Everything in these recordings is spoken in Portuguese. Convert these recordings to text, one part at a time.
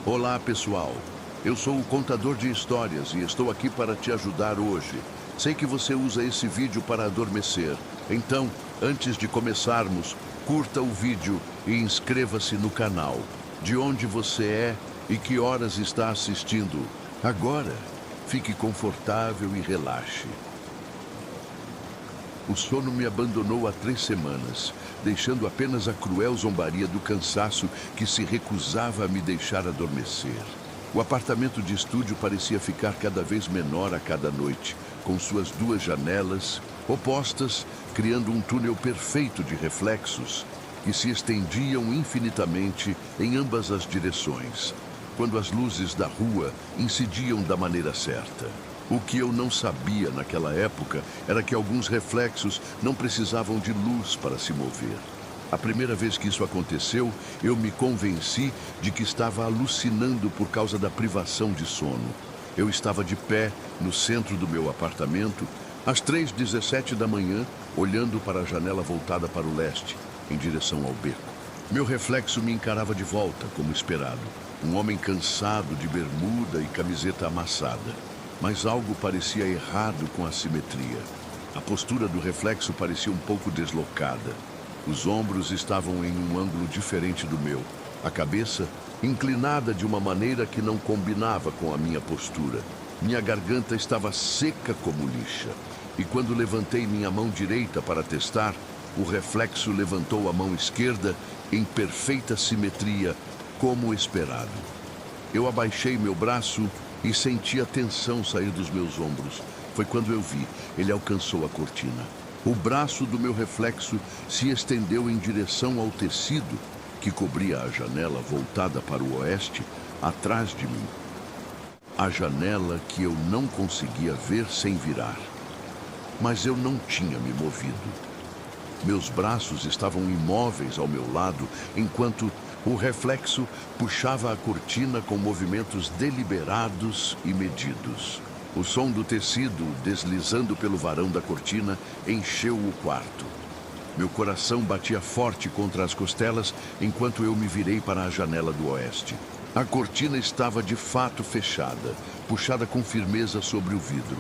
Olá, pessoal. Eu sou o contador de histórias e estou aqui para te ajudar hoje. Sei que você usa esse vídeo para adormecer. Então, antes de começarmos, curta o vídeo e inscreva-se no canal. De onde você é e que horas está assistindo. Agora, fique confortável e relaxe. O sono me abandonou há 3 semanas, deixando apenas a cruel zombaria do cansaço que se recusava a me deixar adormecer. O apartamento de estúdio parecia ficar cada vez menor a cada noite, com suas 2 janelas opostas, criando um túnel perfeito de reflexos que se estendiam infinitamente em ambas as direções, quando as luzes da rua incidiam da maneira certa. O que eu não sabia naquela época era que alguns reflexos não precisavam de luz para se mover. A primeira vez que isso aconteceu, eu me convenci de que estava alucinando por causa da privação de sono. Eu estava de pé no centro do meu apartamento, às 3h17 da manhã, olhando para a janela voltada para o leste, em direção ao beco. Meu reflexo me encarava de volta, como esperado. Um homem cansado de bermuda e camiseta amassada. Mas algo parecia errado com a simetria. A postura do reflexo parecia um pouco deslocada. Os ombros estavam em um ângulo diferente do meu. A cabeça inclinada de uma maneira que não combinava com a minha postura. Minha garganta estava seca como lixa. E quando levantei minha mão direita para testar, o reflexo levantou a mão esquerda em perfeita simetria, como esperado. Eu abaixei meu braço e senti a tensão sair dos meus ombros. Foi quando eu vi, ele alcançou a cortina. O braço do meu reflexo se estendeu em direção ao tecido que cobria a janela voltada para o oeste, atrás de mim. A janela que eu não conseguia ver sem virar. Mas eu não tinha me movido. Meus braços estavam imóveis ao meu lado, enquanto o reflexo puxava a cortina com movimentos deliberados e medidos. O som do tecido deslizando pelo varão da cortina encheu o quarto. Meu coração batia forte contra as costelas enquanto eu me virei para a janela do oeste. A cortina estava de fato fechada, puxada com firmeza sobre o vidro.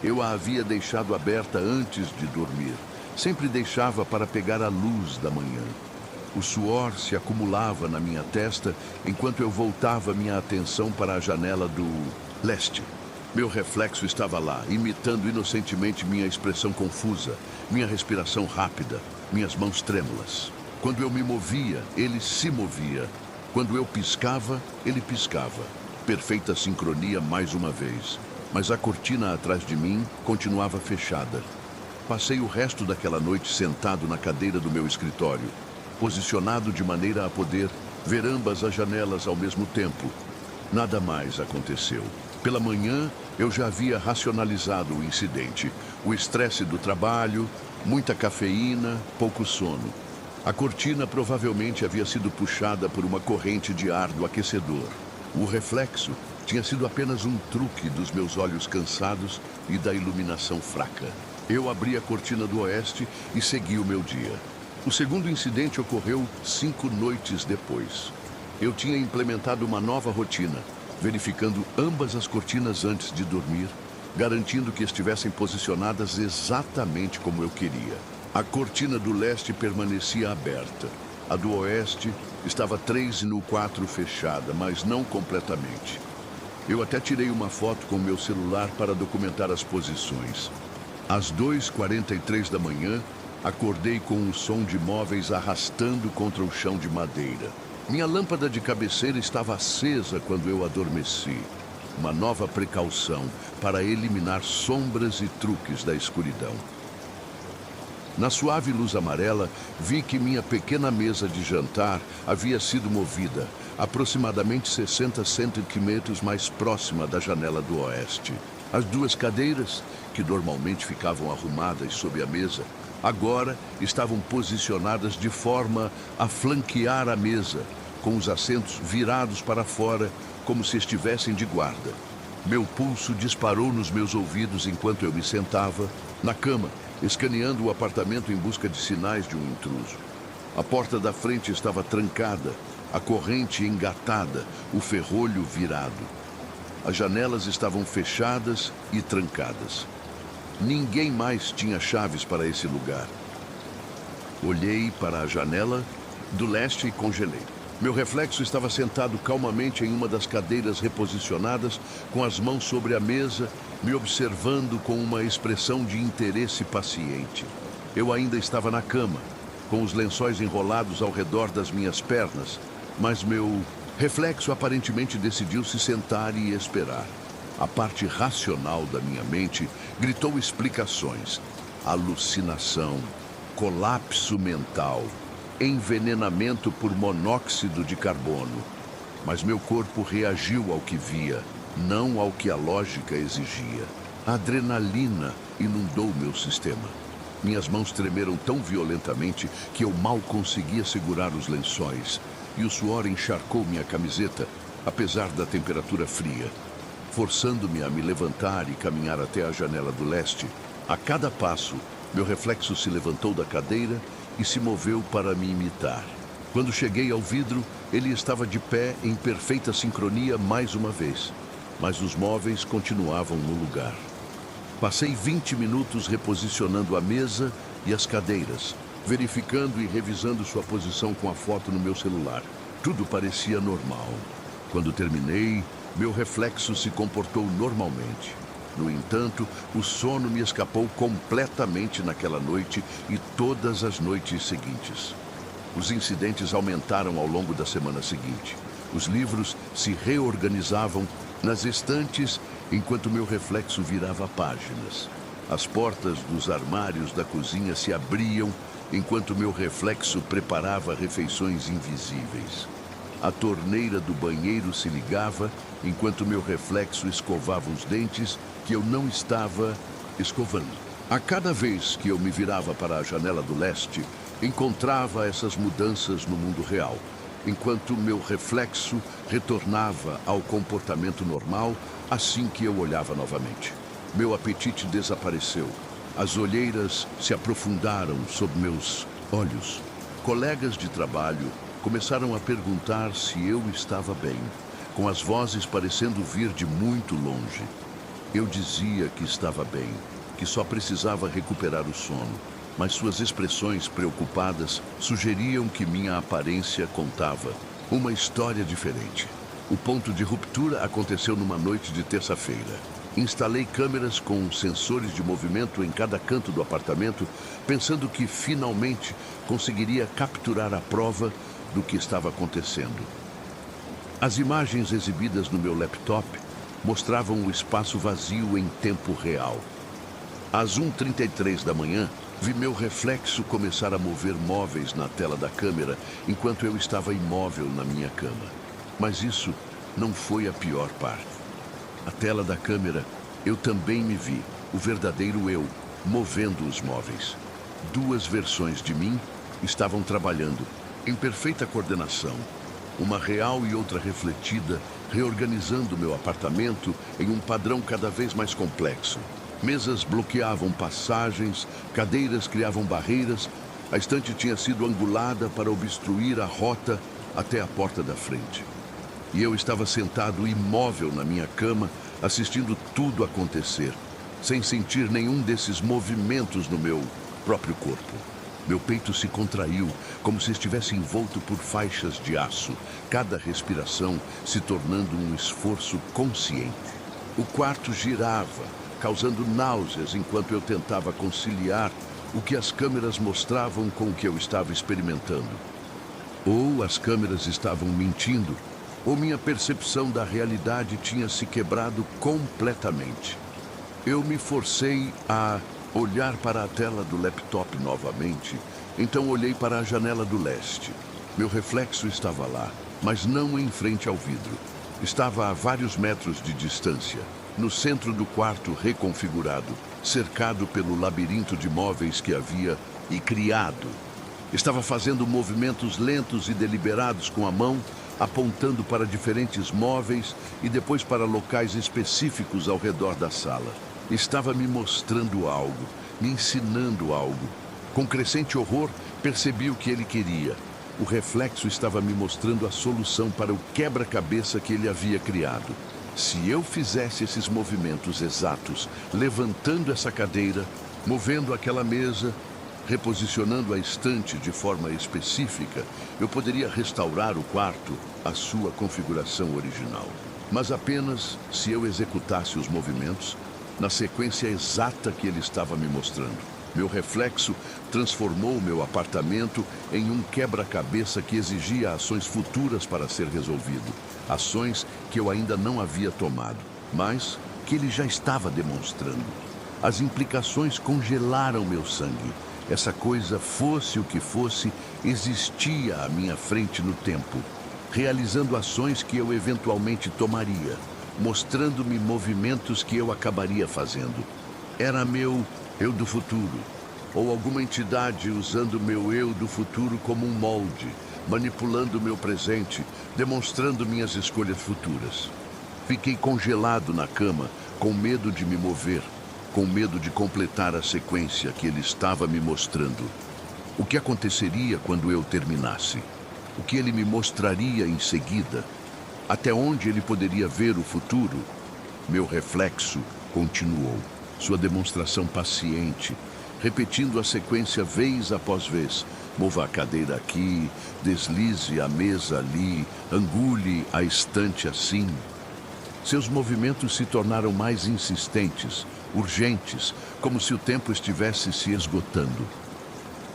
Eu a havia deixado aberta antes de dormir. Sempre deixava para pegar a luz da manhã. O suor se acumulava na minha testa enquanto eu voltava minha atenção para a janela do leste. Meu reflexo estava lá, imitando inocentemente minha expressão confusa, minha respiração rápida, minhas mãos trêmulas. Quando eu me movia, ele se movia. Quando eu piscava, ele piscava. Perfeita sincronia mais uma vez. Mas a cortina atrás de mim continuava fechada. Passei o resto daquela noite sentado na cadeira do meu escritório, posicionado de maneira a poder ver ambas as janelas ao mesmo tempo. Nada mais aconteceu. Pela manhã, eu já havia racionalizado o incidente. O estresse do trabalho, muita cafeína, pouco sono. A cortina provavelmente havia sido puxada por uma corrente de ar do aquecedor. O reflexo tinha sido apenas um truque dos meus olhos cansados e da iluminação fraca. Eu abri a cortina do oeste e segui o meu dia. O segundo incidente ocorreu 5 noites depois. Eu tinha implementado uma nova rotina, verificando ambas as cortinas antes de dormir, garantindo que estivessem posicionadas exatamente como eu queria. A cortina do leste permanecia aberta. A do oeste estava 3/4 fechada, mas não completamente. Eu até tirei uma foto com meu celular para documentar as posições. Às 2h43 da manhã, acordei com um som de móveis arrastando contra o chão de madeira. Minha lâmpada de cabeceira estava acesa quando eu adormeci. Uma nova precaução para eliminar sombras e truques da escuridão. Na suave luz amarela, vi que minha pequena mesa de jantar havia sido movida, aproximadamente 60 centímetros mais próxima da janela do oeste. As 2 cadeiras, que normalmente ficavam arrumadas sob a mesa, agora estavam posicionadas de forma a flanquear a mesa, com os assentos virados para fora, como se estivessem de guarda. Meu pulso disparou nos meus ouvidos enquanto eu me sentava, na cama, escaneando o apartamento em busca de sinais de um intruso. A porta da frente estava trancada, a corrente engatada, o ferrolho virado. As janelas estavam fechadas e trancadas. Ninguém mais tinha chaves para esse lugar. Olhei para a janela do leste e congelei. Meu reflexo estava sentado calmamente em uma das cadeiras reposicionadas, com as mãos sobre a mesa, me observando com uma expressão de interesse paciente. Eu ainda estava na cama, com os lençóis enrolados ao redor das minhas pernas, mas meu reflexo aparentemente decidiu se sentar e esperar. A parte racional da minha mente gritou explicações. Alucinação, colapso mental, envenenamento por monóxido de carbono. Mas meu corpo reagiu ao que via, não ao que a lógica exigia. A adrenalina inundou meu sistema. Minhas mãos tremeram tão violentamente que eu mal conseguia segurar os lençóis, e o suor encharcou minha camiseta, apesar da temperatura fria, forçando-me a me levantar e caminhar até a janela do leste. A cada passo, meu reflexo se levantou da cadeira e se moveu para me imitar. Quando cheguei ao vidro, ele estava de pé em perfeita sincronia mais uma vez, mas os móveis continuavam no lugar. Passei 20 minutos reposicionando a mesa e as cadeiras, verificando e revisando sua posição com a foto no meu celular. Tudo parecia normal. Quando terminei, meu reflexo se comportou normalmente. No entanto, o sono me escapou completamente naquela noite e todas as noites seguintes. Os incidentes aumentaram ao longo da semana seguinte. Os livros se reorganizavam nas estantes enquanto meu reflexo virava páginas. As portas dos armários da cozinha se abriam enquanto meu reflexo preparava refeições invisíveis. A torneira do banheiro se ligava enquanto meu reflexo escovava os dentes que eu não estava escovando. A cada vez que eu me virava para a janela do leste, encontrava essas mudanças no mundo real, enquanto meu reflexo retornava ao comportamento normal assim que eu olhava novamente. Meu apetite desapareceu. As olheiras se aprofundaram sob meus olhos. Colegas de trabalho começaram a perguntar se eu estava bem, com as vozes parecendo vir de muito longe. Eu dizia que estava bem, que só precisava recuperar o sono, mas suas expressões preocupadas sugeriam que minha aparência contava uma história diferente. O ponto de ruptura aconteceu numa noite de terça-feira. Instalei câmeras com sensores de movimento em cada canto do apartamento, pensando que finalmente conseguiria capturar a prova do que estava acontecendo. As imagens exibidas no meu laptop mostravam o espaço vazio em tempo real. Às 1h33 da manhã, vi meu reflexo começar a mover móveis na tela da câmera enquanto eu estava imóvel na minha cama. Mas isso não foi a pior parte. A tela da câmera, eu também me vi, o verdadeiro eu, movendo os móveis. Duas versões de mim estavam trabalhando, em perfeita coordenação. Uma real e outra refletida, reorganizando meu apartamento em um padrão cada vez mais complexo. Mesas bloqueavam passagens, cadeiras criavam barreiras, a estante tinha sido angulada para obstruir a rota até a porta da frente. E eu estava sentado imóvel na minha cama, assistindo tudo acontecer, sem sentir nenhum desses movimentos no meu próprio corpo. Meu peito se contraiu, como se estivesse envolto por faixas de aço, cada respiração se tornando um esforço consciente. O quarto girava, causando náuseas enquanto eu tentava conciliar o que as câmeras mostravam com o que eu estava experimentando. Ou as câmeras estavam mentindo, ou minha percepção da realidade tinha se quebrado completamente. Eu me forcei a olhar para a tela do laptop novamente, então olhei para a janela do leste. Meu reflexo estava lá, mas não em frente ao vidro. Estava a vários metros de distância, no centro do quarto reconfigurado, cercado pelo labirinto de móveis que havia e criado. Estava fazendo movimentos lentos e deliberados com a mão, apontando para diferentes móveis e depois para locais específicos ao redor da sala. Estava me mostrando algo, me ensinando algo. Com crescente horror, percebi o que ele queria. O reflexo estava me mostrando a solução para o quebra-cabeça que ele havia criado. Se eu fizesse esses movimentos exatos, levantando essa cadeira, movendo aquela mesa, reposicionando a estante de forma específica, eu poderia restaurar o quarto à sua configuração original. Mas apenas se eu executasse os movimentos na sequência exata que ele estava me mostrando. Meu reflexo transformou meu apartamento em um quebra-cabeça que exigia ações futuras para ser resolvido. Ações que eu ainda não havia tomado, mas que ele já estava demonstrando. As implicações congelaram meu sangue. Essa coisa, fosse o que fosse, existia à minha frente no tempo, realizando ações que eu eventualmente tomaria, mostrando-me movimentos que eu acabaria fazendo. Era meu eu do futuro, ou alguma entidade usando meu eu do futuro como um molde, manipulando meu presente, demonstrando minhas escolhas futuras. Fiquei congelado na cama, com medo de me mover, com medo de completar a sequência que ele estava me mostrando. O que aconteceria quando eu terminasse? O que ele me mostraria em seguida? Até onde ele poderia ver o futuro? Meu reflexo continuou. Sua demonstração paciente, repetindo a sequência vez após vez. Mova a cadeira aqui, deslize a mesa ali, angule a estante assim. Seus movimentos se tornaram mais insistentes, urgentes, como se o tempo estivesse se esgotando.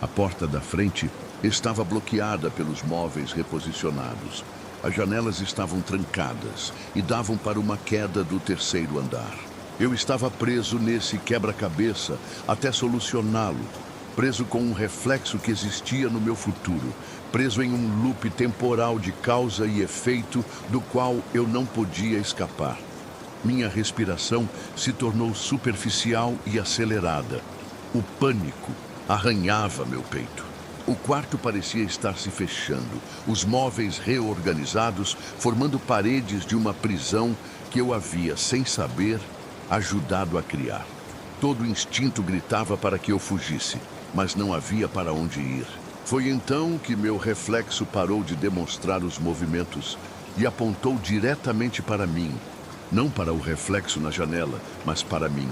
A porta da frente estava bloqueada pelos móveis reposicionados. As janelas estavam trancadas e davam para uma queda do terceiro andar. Eu estava preso nesse quebra-cabeça até solucioná-lo, preso com um reflexo que existia no meu futuro, preso em um loop temporal de causa e efeito do qual eu não podia escapar. Minha respiração se tornou superficial e acelerada. O pânico arranhava meu peito. O quarto parecia estar se fechando, os móveis reorganizados, formando paredes de uma prisão que eu havia, sem saber, ajudado a criar. Todo instinto gritava para que eu fugisse, mas não havia para onde ir. Foi então que meu reflexo parou de demonstrar os movimentos e apontou diretamente para mim. Não para o reflexo na janela, mas para mim,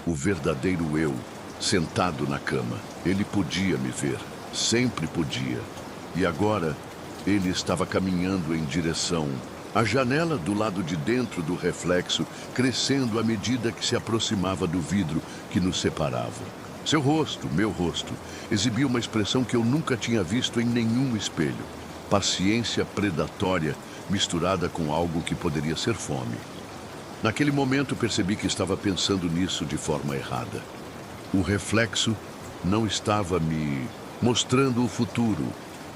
o verdadeiro eu, sentado na cama. Ele podia me ver, sempre podia. E agora, ele estava caminhando em direção à janela do lado de dentro do reflexo, crescendo à medida que se aproximava do vidro que nos separava. Seu rosto, meu rosto, exibia uma expressão que eu nunca tinha visto em nenhum espelho. Paciência predatória misturada com algo que poderia ser fome. Naquele momento percebi que estava pensando nisso de forma errada. O reflexo não estava me mostrando o futuro.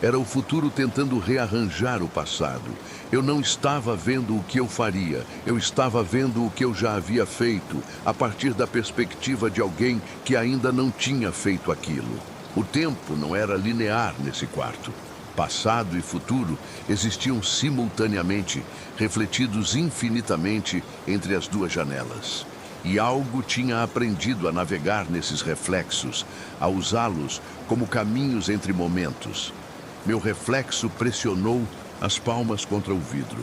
Era o futuro tentando rearranjar o passado. Eu não estava vendo o que eu faria. Eu estava vendo o que eu já havia feito, a partir da perspectiva de alguém que ainda não tinha feito aquilo. O tempo não era linear nesse quarto. Passado e futuro existiam simultaneamente, refletidos infinitamente entre as duas janelas. E algo tinha aprendido a navegar nesses reflexos, a usá-los como caminhos entre momentos. Meu reflexo pressionou as palmas contra o vidro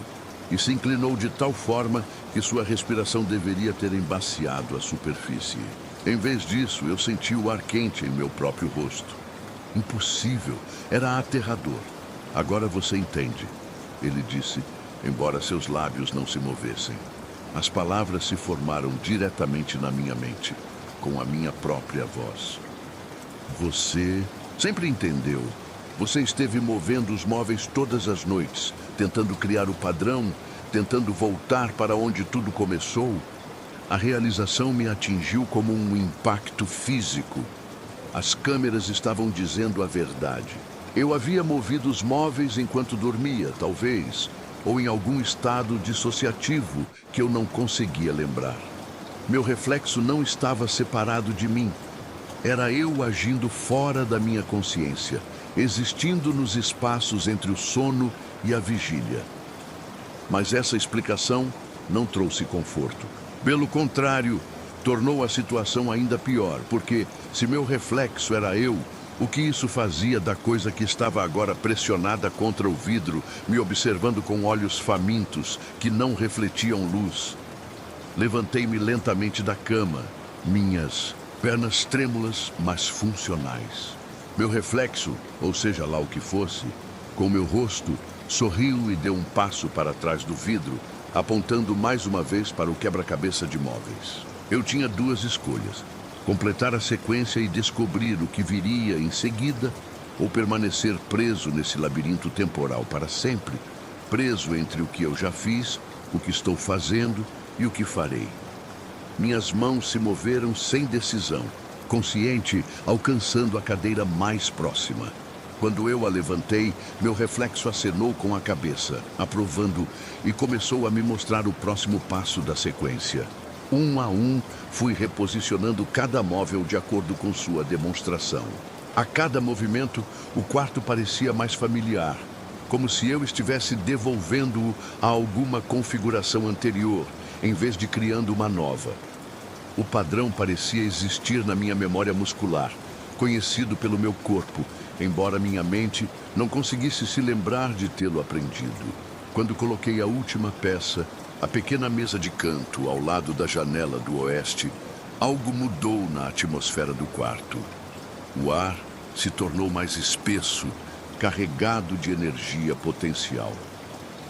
e se inclinou de tal forma que sua respiração deveria ter embaciado a superfície. Em vez disso, eu senti o ar quente em meu próprio rosto. Impossível, era aterrador. Agora você entende, ele disse, embora seus lábios não se movessem. As palavras se formaram diretamente na minha mente, com a minha própria voz. Você sempre entendeu. Você esteve movendo os móveis todas as noites, tentando criar o padrão, tentando voltar para onde tudo começou. A realização me atingiu como um impacto físico. As câmeras estavam dizendo a verdade. Eu havia movido os móveis enquanto dormia, talvez, ou em algum estado dissociativo que eu não conseguia lembrar. Meu reflexo não estava separado de mim. Era eu agindo fora da minha consciência, existindo nos espaços entre o sono e a vigília. Mas essa explicação não trouxe conforto. Pelo contrário, tornou a situação ainda pior, porque se meu reflexo era eu, O que isso fazia da coisa que estava agora pressionada contra o vidro, me observando com olhos famintos que não refletiam luz? Levantei-me lentamente da cama, minhas pernas trêmulas, mas funcionais. Meu reflexo, ou seja lá o que fosse, com meu rosto, sorriu e deu um passo para trás do vidro, apontando mais uma vez para o quebra-cabeça de móveis. Eu tinha duas escolhas: completar a sequência e descobrir o que viria em seguida, ou permanecer preso nesse labirinto temporal para sempre, preso entre o que eu já fiz, o que estou fazendo e o que farei. Minhas mãos se moveram sem decisão, consciente, alcançando a cadeira mais próxima. Quando eu a levantei, meu reflexo acenou com a cabeça, aprovando, e começou a me mostrar o próximo passo da sequência. Um a um, fui reposicionando cada móvel de acordo com sua demonstração. A cada movimento, o quarto parecia mais familiar, como se eu estivesse devolvendo-o a alguma configuração anterior, em vez de criando uma nova. O padrão parecia existir na minha memória muscular, conhecido pelo meu corpo, embora minha mente não conseguisse se lembrar de tê-lo aprendido. Quando coloquei a última peça, a pequena mesa de canto ao lado da janela do oeste, algo mudou na atmosfera do quarto. O ar se tornou mais espesso, carregado de energia potencial.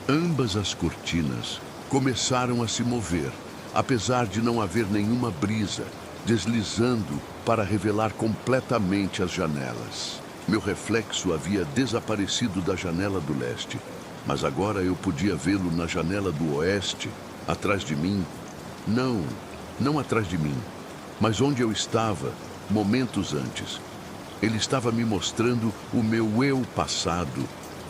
Ambas as cortinas começaram a se mover, apesar de não haver nenhuma brisa, deslizando para revelar completamente as janelas. Meu reflexo havia desaparecido da janela do leste, mas agora eu podia vê-lo na janela do oeste, atrás de mim. Não atrás de mim, mas onde eu estava, momentos antes. Ele estava me mostrando o meu eu passado,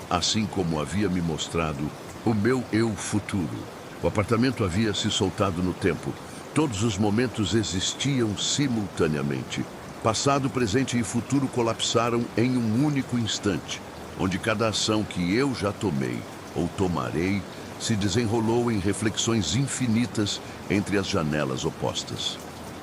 assim como havia me mostrado o meu eu futuro. O apartamento havia se soltado no tempo. Todos os momentos existiam simultaneamente. Passado, presente e futuro colapsaram em um único instante, onde cada ação que eu já tomei ou tomarei se desenrolou em reflexões infinitas entre as janelas opostas.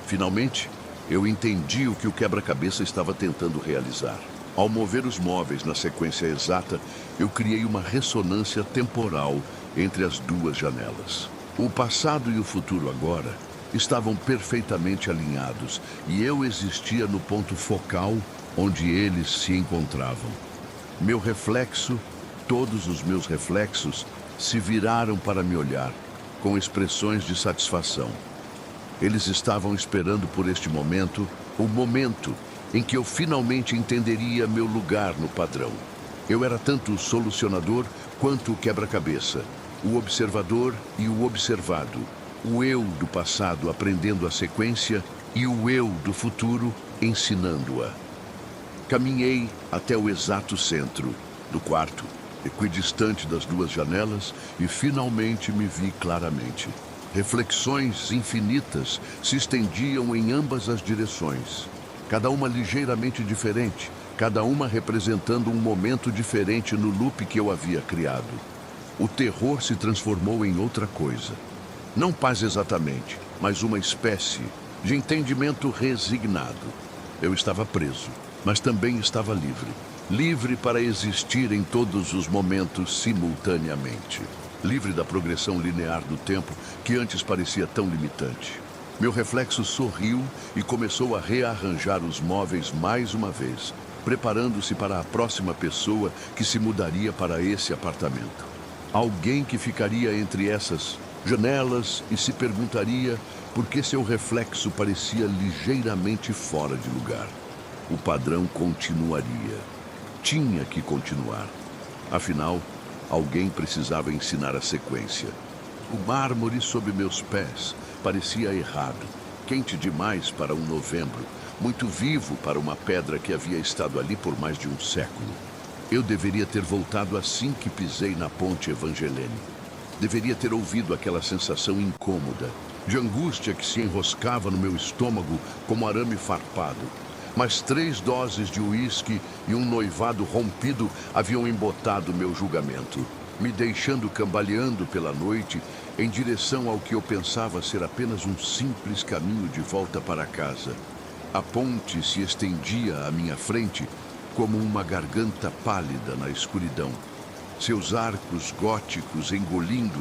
Finalmente, eu entendi o que o quebra-cabeça estava tentando realizar. Ao mover os móveis na sequência exata, eu criei uma ressonância temporal entre as duas janelas. O passado e o futuro agora estavam perfeitamente alinhados e eu existia no ponto focal onde eles se encontravam. Meu reflexo, todos os meus reflexos, se viraram para me olhar, com expressões de satisfação. Eles estavam esperando por este momento, o momento em que eu finalmente entenderia meu lugar no padrão. Eu era tanto o solucionador quanto o quebra-cabeça, o observador e o observado, o eu do passado aprendendo a sequência e o eu do futuro ensinando-a. Caminhei até o exato centro do quarto, equidistante das duas janelas, e finalmente me vi claramente. Reflexões infinitas se estendiam em ambas as direções, cada uma ligeiramente diferente, cada uma representando um momento diferente no loop que eu havia criado. O terror se transformou em outra coisa. Não paz exatamente, mas uma espécie de entendimento resignado. Eu estava preso, mas também estava livre. Livre para existir em todos os momentos simultaneamente. Livre da progressão linear do tempo que antes parecia tão limitante. Meu reflexo sorriu e começou a rearranjar os móveis mais uma vez, preparando-se para a próxima pessoa que se mudaria para esse apartamento. Alguém que ficaria entre essas janelas e se perguntaria por que seu reflexo parecia ligeiramente fora de lugar. O padrão continuaria. Tinha que continuar. Afinal, alguém precisava ensinar a sequência. O mármore sob meus pés parecia errado, quente demais para um novembro, muito vivo para uma pedra que havia estado ali por mais de um século. Eu deveria ter voltado assim que pisei na ponte Evangelene. Deveria ter ouvido aquela sensação incômoda, de angústia que se enroscava no meu estômago como arame farpado. Mas 3 doses de uísque e um noivado rompido haviam embotado meu julgamento, me deixando cambaleando pela noite em direção ao que eu pensava ser apenas um simples caminho de volta para casa. A ponte se estendia à minha frente, como uma garganta pálida na escuridão, seus arcos góticos engolindo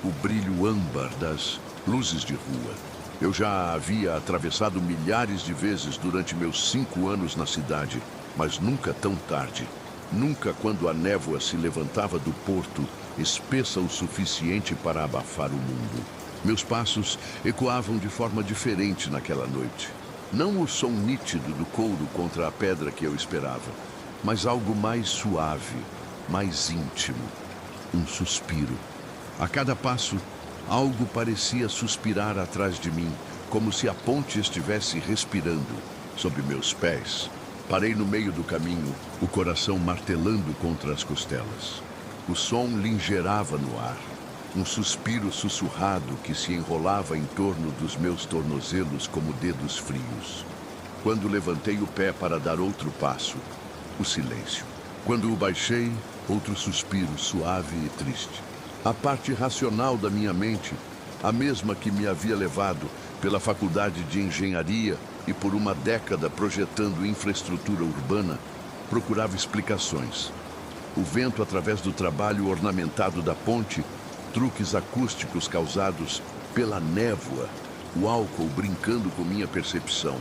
o brilho âmbar das luzes de rua. Eu já havia atravessado milhares de vezes durante meus 5 anos na cidade, mas nunca tão tarde. Nunca quando a névoa se levantava do porto, espessa o suficiente para abafar o mundo. Meus passos ecoavam de forma diferente naquela noite. Não o som nítido do couro contra a pedra que eu esperava, mas algo mais suave, mais íntimo. Um suspiro. A cada passo, algo parecia suspirar atrás de mim, como se a ponte estivesse respirando sob meus pés. Parei no meio do caminho, o coração martelando contra as costelas. O som lingerava no ar, um suspiro sussurrado que se enrolava em torno dos meus tornozelos como dedos frios. Quando levantei o pé para dar outro passo, o silêncio. Quando o baixei, outro suspiro suave e triste. A parte racional da minha mente, a mesma que me havia levado pela faculdade de engenharia e por uma década projetando infraestrutura urbana, procurava explicações. O vento através do trabalho ornamentado da ponte, truques acústicos causados pela névoa, o álcool brincando com minha percepção.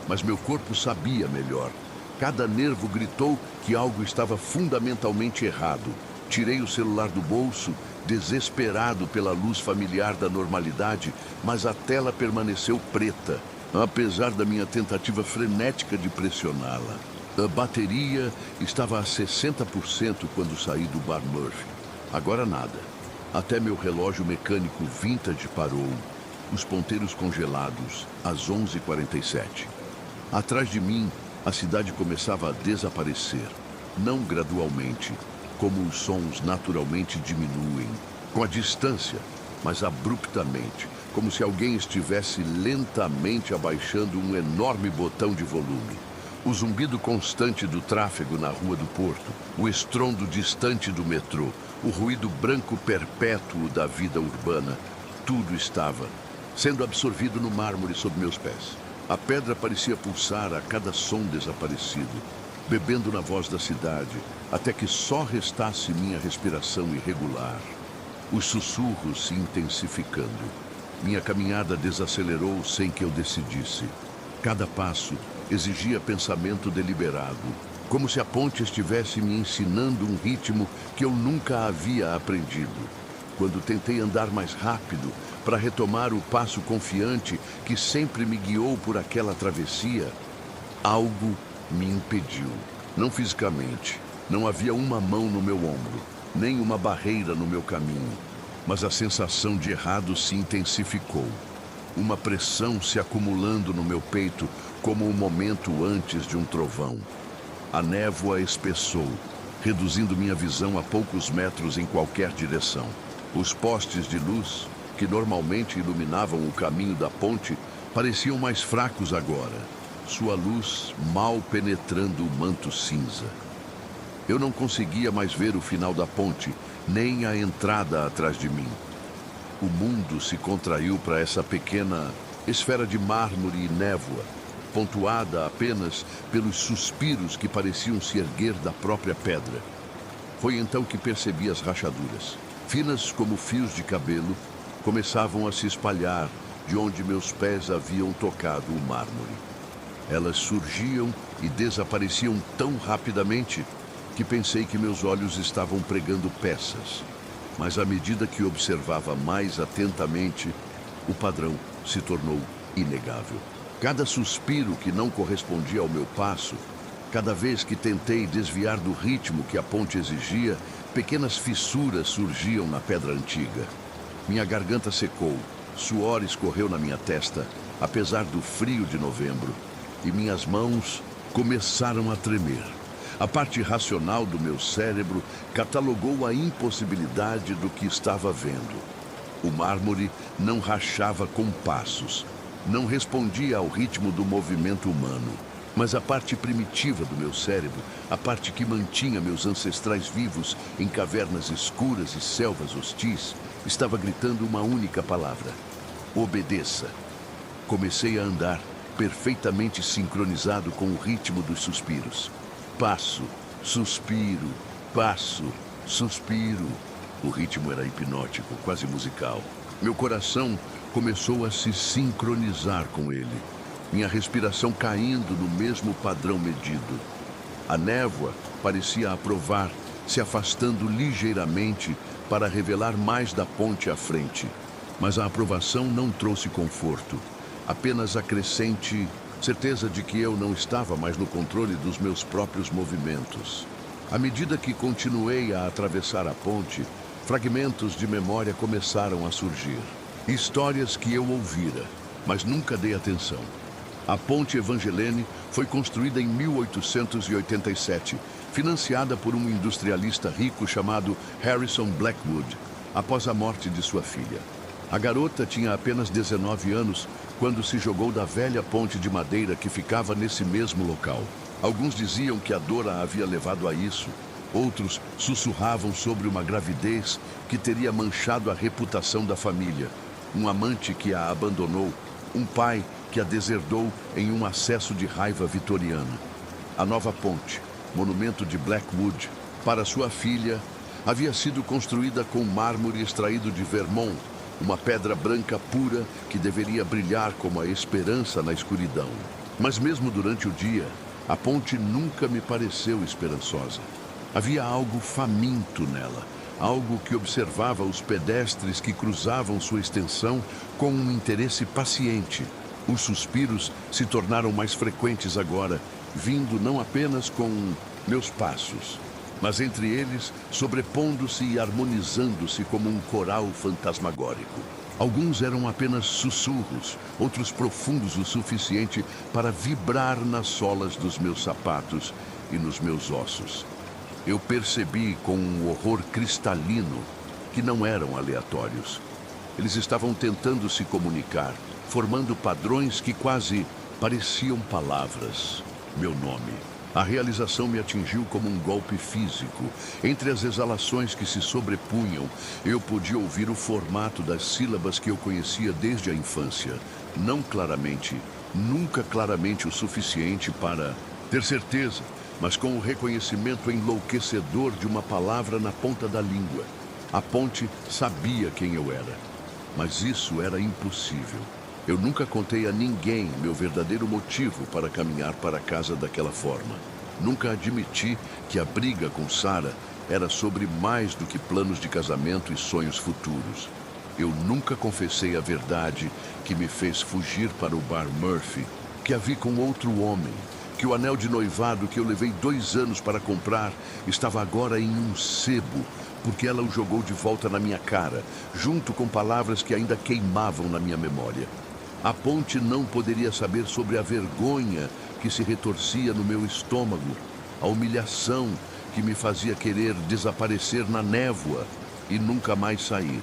Mas meu corpo sabia melhor. Cada nervo gritou que algo estava fundamentalmente errado. Tirei o celular do bolso, desesperado pela luz familiar da normalidade, mas a tela permaneceu preta, apesar da minha tentativa frenética de pressioná-la. A bateria estava a 60% quando saí do Bar Murphy. Agora nada. Até meu relógio mecânico vintage parou, os ponteiros congelados, às 11h47. Atrás de mim, a cidade começava a desaparecer, não gradualmente, como os sons naturalmente diminuem, com a distância, mas abruptamente, como se alguém estivesse lentamente abaixando um enorme botão de volume. O zumbido constante do tráfego na rua do porto, o estrondo distante do metrô, o ruído branco perpétuo da vida urbana, tudo estava sendo absorvido no mármore sob meus pés. A pedra parecia pulsar a cada som desaparecido, bebendo na voz da cidade, até que só restasse minha respiração irregular. Os sussurros se intensificando. Minha caminhada desacelerou sem que eu decidisse. Cada passo exigia pensamento deliberado, como se a ponte estivesse me ensinando um ritmo que eu nunca havia aprendido. Quando tentei andar mais rápido, para retomar o passo confiante que sempre me guiou por aquela travessia, algo me impediu. Não fisicamente, não havia uma mão no meu ombro, nem uma barreira no meu caminho, mas a sensação de errado se intensificou. Uma pressão se acumulando no meu peito, como um momento antes de um trovão. A névoa espessou, reduzindo minha visão a poucos metros em qualquer direção. Os postes de luz, que normalmente iluminavam o caminho da ponte, pareciam mais fracos agora, sua luz mal penetrando o manto cinza. Eu não conseguia mais ver o final da ponte, nem a entrada atrás de mim. O mundo se contraiu para essa pequena esfera de mármore e névoa, pontuada apenas pelos suspiros que pareciam se erguer da própria pedra. Foi então que percebi as rachaduras. Finas como fios de cabelo, começavam a se espalhar de onde meus pés haviam tocado o mármore. Elas surgiam e desapareciam tão rapidamente que pensei que meus olhos estavam pregando peças. Mas à medida que observava mais atentamente, o padrão se tornou inegável. Cada suspiro que não correspondia ao meu passo, cada vez que tentei desviar do ritmo que a ponte exigia, pequenas fissuras surgiam na pedra antiga. Minha garganta secou, suor escorreu na minha testa, apesar do frio de novembro, e minhas mãos começaram a tremer. A parte racional do meu cérebro catalogou a impossibilidade do que estava vendo. O mármore não rachava com passos, não respondia ao ritmo do movimento humano. Mas a parte primitiva do meu cérebro, a parte que mantinha meus ancestrais vivos em cavernas escuras e selvas hostis, estava gritando uma única palavra: obedeça. Comecei a andar, perfeitamente sincronizado com o ritmo dos suspiros. Passo, suspiro, passo, suspiro. O ritmo era hipnótico, quase musical. Meu coração começou a se sincronizar com ele. Minha respiração caindo no mesmo padrão medido. A névoa parecia aprovar, se afastando ligeiramente para revelar mais da ponte à frente. Mas a aprovação não trouxe conforto, apenas a crescente certeza de que eu não estava mais no controle dos meus próprios movimentos. À medida que continuei a atravessar a ponte, fragmentos de memória começaram a surgir. Histórias que eu ouvira, mas nunca dei atenção. A ponte Evangelene foi construída em 1887, financiada por um industrialista rico chamado Harrison Blackwood, após a morte de sua filha. A garota tinha apenas 19 anos quando se jogou da velha ponte de madeira que ficava nesse mesmo local. Alguns diziam que a dor a havia levado a isso. Outros sussurravam sobre uma gravidez que teria manchado a reputação da família. Um amante que a abandonou, um pai que a deserdou em um acesso de raiva vitoriana. A nova ponte, monumento de Blackwood, para sua filha, havia sido construída com mármore extraído de Vermont, uma pedra branca pura que deveria brilhar como a esperança na escuridão. Mas mesmo durante o dia, a ponte nunca me pareceu esperançosa. Havia algo faminto nela, algo que observava os pedestres que cruzavam sua extensão com um interesse paciente. Os suspiros se tornaram mais frequentes agora, vindo não apenas com meus passos, mas entre eles sobrepondo-se e harmonizando-se como um coral fantasmagórico. Alguns eram apenas sussurros, outros profundos o suficiente para vibrar nas solas dos meus sapatos e nos meus ossos. Eu percebi com um horror cristalino que não eram aleatórios. Eles estavam tentando se comunicar, formando padrões que quase pareciam palavras. Meu nome. A realização me atingiu como um golpe físico. Entre as exalações que se sobrepunham, eu podia ouvir o formato das sílabas que eu conhecia desde a infância. Não claramente, nunca claramente o suficiente para ter certeza, mas com o reconhecimento enlouquecedor de uma palavra na ponta da língua. A ponte sabia quem eu era, mas isso era impossível. Eu nunca contei a ninguém meu verdadeiro motivo para caminhar para casa daquela forma. Nunca admiti que a briga com Sarah era sobre mais do que planos de casamento e sonhos futuros. Eu nunca confessei a verdade que me fez fugir para o bar Murphy, que a vi com outro homem, que o anel de noivado que eu levei 2 anos para comprar estava agora em um sebo, porque ela o jogou de volta na minha cara, junto com palavras que ainda queimavam na minha memória. A ponte não poderia saber sobre a vergonha que se retorcia no meu estômago, a humilhação que me fazia querer desaparecer na névoa e nunca mais sair.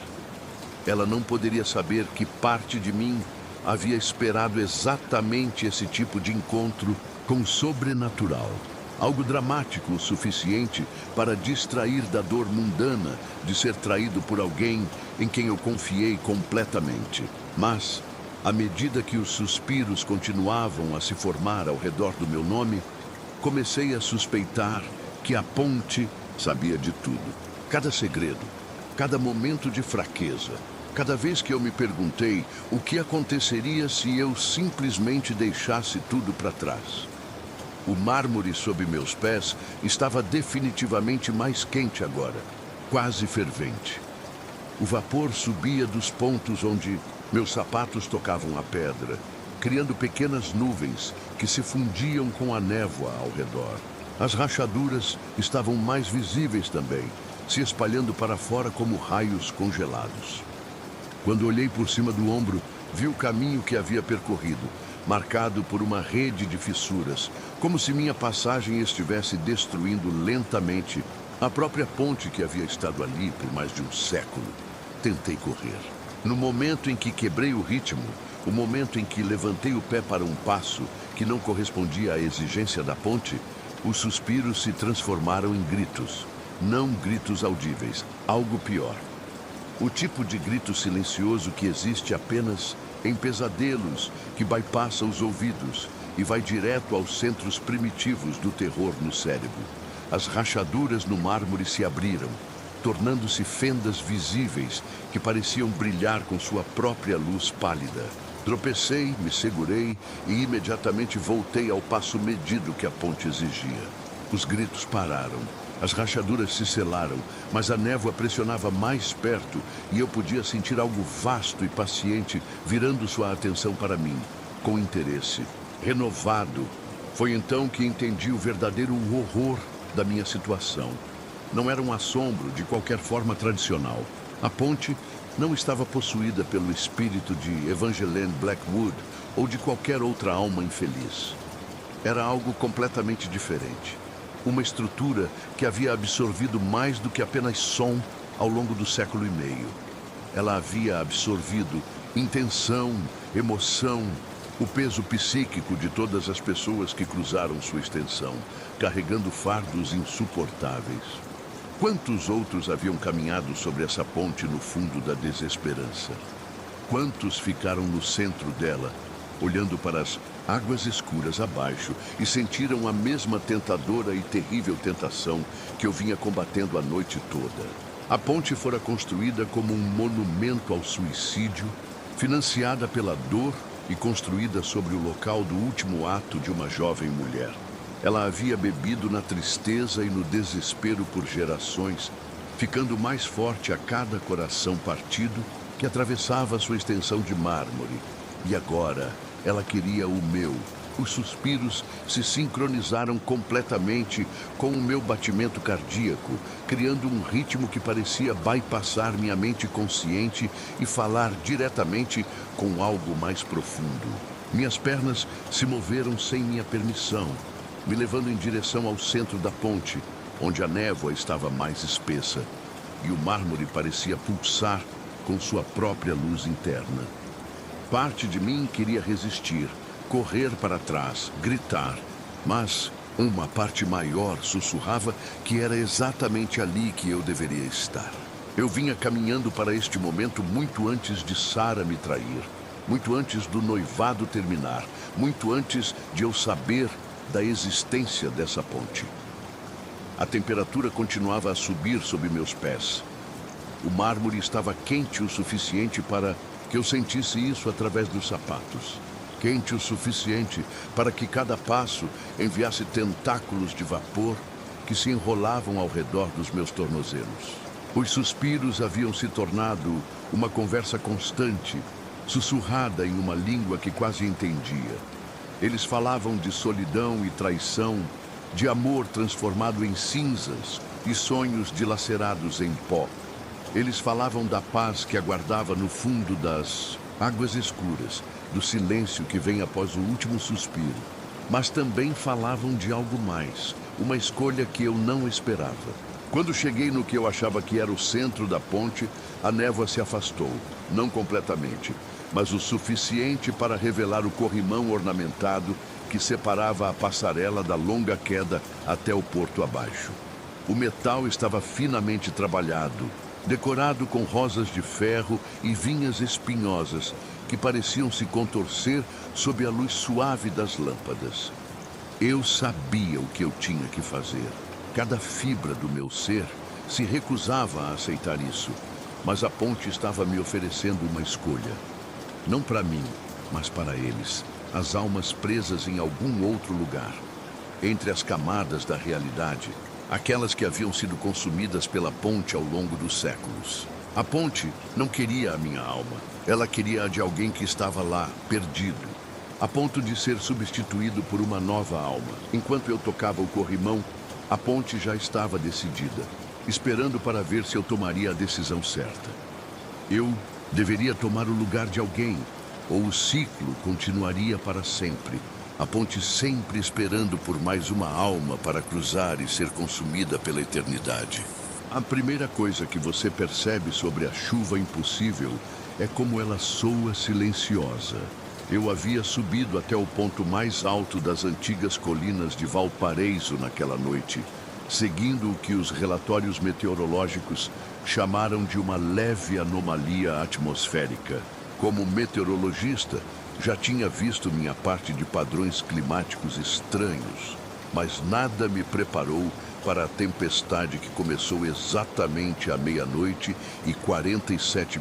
Ela não poderia saber que parte de mim havia esperado exatamente esse tipo de encontro com o sobrenatural. Algo dramático o suficiente para distrair da dor mundana de ser traído por alguém em quem eu confiei completamente. Mas, à medida que os suspiros continuavam a se formar ao redor do meu nome, comecei a suspeitar que a ponte sabia de tudo. Cada segredo, cada momento de fraqueza, cada vez que eu me perguntei o que aconteceria se eu simplesmente deixasse tudo para trás. O mármore sob meus pés estava definitivamente mais quente agora, quase fervente. O vapor subia dos pontos onde meus sapatos tocavam a pedra, criando pequenas nuvens que se fundiam com a névoa ao redor. As rachaduras estavam mais visíveis também, se espalhando para fora como raios congelados. Quando olhei por cima do ombro, vi o caminho que havia percorrido, marcado por uma rede de fissuras, como se minha passagem estivesse destruindo lentamente a própria ponte que havia estado ali por mais de um século. Tentei correr. No momento em que quebrei o ritmo, o momento em que levantei o pé para um passo que não correspondia à exigência da ponte, os suspiros se transformaram em gritos. Não gritos audíveis, algo pior. O tipo de grito silencioso que existe apenas em pesadelos que bypassa os ouvidos e vai direto aos centros primitivos do terror no cérebro. As rachaduras no mármore se abriram, tornando-se fendas visíveis que pareciam brilhar com sua própria luz pálida. Tropecei, me segurei e imediatamente voltei ao passo medido que a ponte exigia. Os gritos pararam. As rachaduras se selaram, mas a névoa pressionava mais perto e eu podia sentir algo vasto e paciente virando sua atenção para mim, com interesse, renovado. Foi então que entendi o verdadeiro horror da minha situação. Não era um assombro de qualquer forma tradicional. A ponte não estava possuída pelo espírito de Evangeline Blackwood ou de qualquer outra alma infeliz. Era algo completamente diferente. Uma estrutura que havia absorvido mais do que apenas som ao longo do século e meio. Ela havia absorvido intenção, emoção, o peso psíquico de todas as pessoas que cruzaram sua extensão, carregando fardos insuportáveis. Quantos outros haviam caminhado sobre essa ponte no fundo da desesperança? Quantos ficaram no centro dela, olhando para as águas escuras abaixo e sentiram a mesma tentadora e terrível tentação que eu vinha combatendo a noite toda? A ponte fora construída como um monumento ao suicídio, financiada pela dor e construída sobre o local do último ato de uma jovem mulher. Ela havia bebido na tristeza e no desespero por gerações, ficando mais forte a cada coração partido que atravessava sua extensão de mármore. E agora ela queria o meu. Os suspiros se sincronizaram completamente com o meu batimento cardíaco, criando um ritmo que parecia bypassar minha mente consciente e falar diretamente com algo mais profundo. Minhas pernas se moveram sem minha permissão, me levando em direção ao centro da ponte, onde a névoa estava mais espessa, e o mármore parecia pulsar com sua própria luz interna. Parte de mim queria resistir, correr para trás, gritar, mas uma parte maior sussurrava que era exatamente ali que eu deveria estar. Eu vinha caminhando para este momento muito antes de Sarah me trair, muito antes do noivado terminar, muito antes de eu saber da existência dessa ponte. A temperatura continuava a subir sob meus pés. O mármore estava quente o suficiente para que eu sentisse isso através dos sapatos. Quente o suficiente para que cada passo enviasse tentáculos de vapor que se enrolavam ao redor dos meus tornozelos. Os suspiros haviam se tornado uma conversa constante, sussurrada em uma língua que quase entendia. Eles falavam de solidão e traição, de amor transformado em cinzas e sonhos dilacerados em pó. Eles falavam da paz que aguardava no fundo das águas escuras, do silêncio que vem após o último suspiro. Mas também falavam de algo mais, uma escolha que eu não esperava. Quando cheguei no que eu achava que era o centro da ponte, a névoa se afastou, não completamente, mas o suficiente para revelar o corrimão ornamentado que separava a passarela da longa queda até o porto abaixo. O metal estava finamente trabalhado, decorado com rosas de ferro e vinhas espinhosas que pareciam se contorcer sob a luz suave das lâmpadas. Eu sabia o que eu tinha que fazer. Cada fibra do meu ser se recusava a aceitar isso, mas a ponte estava me oferecendo uma escolha. Não para mim, mas para eles, as almas presas em algum outro lugar, entre as camadas da realidade, aquelas que haviam sido consumidas pela ponte ao longo dos séculos. A ponte não queria a minha alma, ela queria a de alguém que estava lá, perdido, a ponto de ser substituído por uma nova alma. Enquanto eu tocava o corrimão, a ponte já estava decidida, esperando para ver se eu tomaria a decisão certa. Eu deveria tomar o lugar de alguém, ou o ciclo continuaria para sempre. A ponte sempre esperando por mais uma alma para cruzar e ser consumida pela eternidade. A primeira coisa que você percebe sobre a chuva impossível é como ela soa silenciosa. Eu havia subido até o ponto mais alto das antigas colinas de Valparaíso naquela noite, seguindo o que os relatórios meteorológicos chamaram de uma leve anomalia atmosférica. Como meteorologista, Já tinha visto minha parte de padrões climáticos estranhos, mas nada me preparou para a tempestade que começou exatamente à 00:47.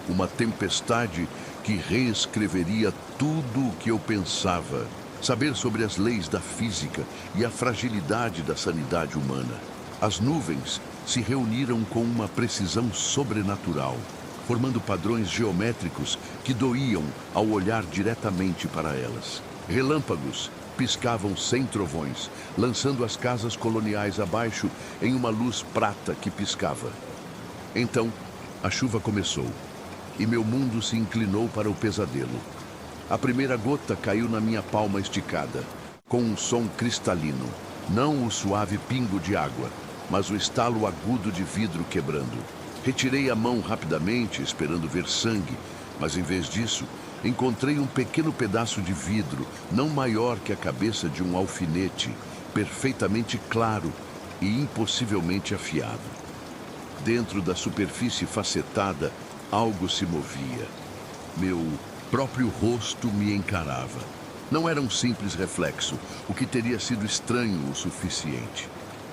Uma tempestade que reescreveria tudo o que eu pensava, saber sobre as leis da física e a fragilidade da sanidade humana. As nuvens se reuniram com uma precisão sobrenatural, formando padrões geométricos que doíam ao olhar diretamente para elas. Relâmpagos piscavam sem trovões, lançando as casas coloniais abaixo em uma luz prata que piscava. Então, a chuva começou, e meu mundo se inclinou para o pesadelo. A primeira gota caiu na minha palma esticada, com um som cristalino. Não o suave pingo de água, mas o estalo agudo de vidro quebrando. Retirei a mão rapidamente, esperando ver sangue, mas em vez disso, encontrei um pequeno pedaço de vidro, não maior que a cabeça de um alfinete, perfeitamente claro e impossivelmente afiado. Dentro da superfície facetada, algo se movia. Meu próprio rosto me encarava. Não era um simples reflexo, o que teria sido estranho o suficiente.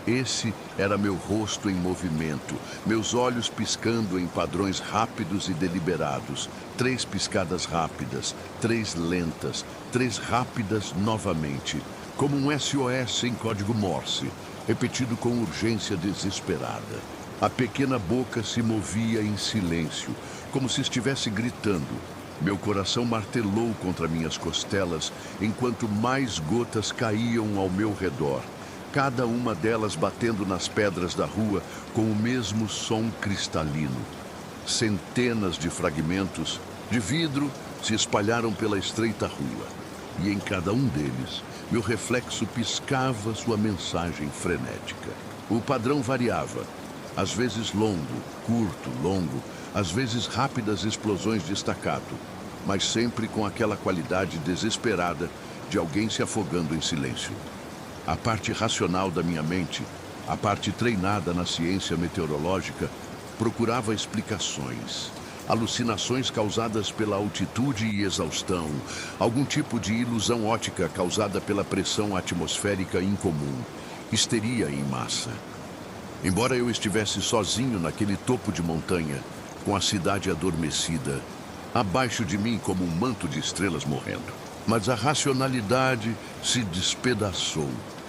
Esse era meu rosto em movimento, meus olhos piscando em padrões rápidos e deliberados. 3 piscadas rápidas, 3 lentas, 3 rápidas novamente, como um SOS em código Morse, repetido com urgência desesperada. A pequena boca se movia em silêncio, como se estivesse gritando. Meu coração martelou contra minhas costelas, enquanto mais gotas caíam ao meu redor, cada uma delas batendo nas pedras da rua com o mesmo som cristalino. Centenas de fragmentos de vidro se espalharam pela estreita rua, e em cada um deles, meu reflexo piscava sua mensagem frenética. O padrão variava, às vezes longo, curto, longo, às vezes rápidas explosões de staccato, mas sempre com aquela qualidade desesperada de alguém se afogando em silêncio. A parte racional da minha mente, a parte treinada na ciência meteorológica, procurava explicações. Alucinações causadas pela altitude e exaustão, algum tipo de ilusão óptica causada pela pressão atmosférica incomum, histeria em massa. Embora eu estivesse sozinho naquele topo de montanha, com a cidade adormecida, abaixo de mim como um manto de estrelas morrendo. Mas a racionalidade se despedaçou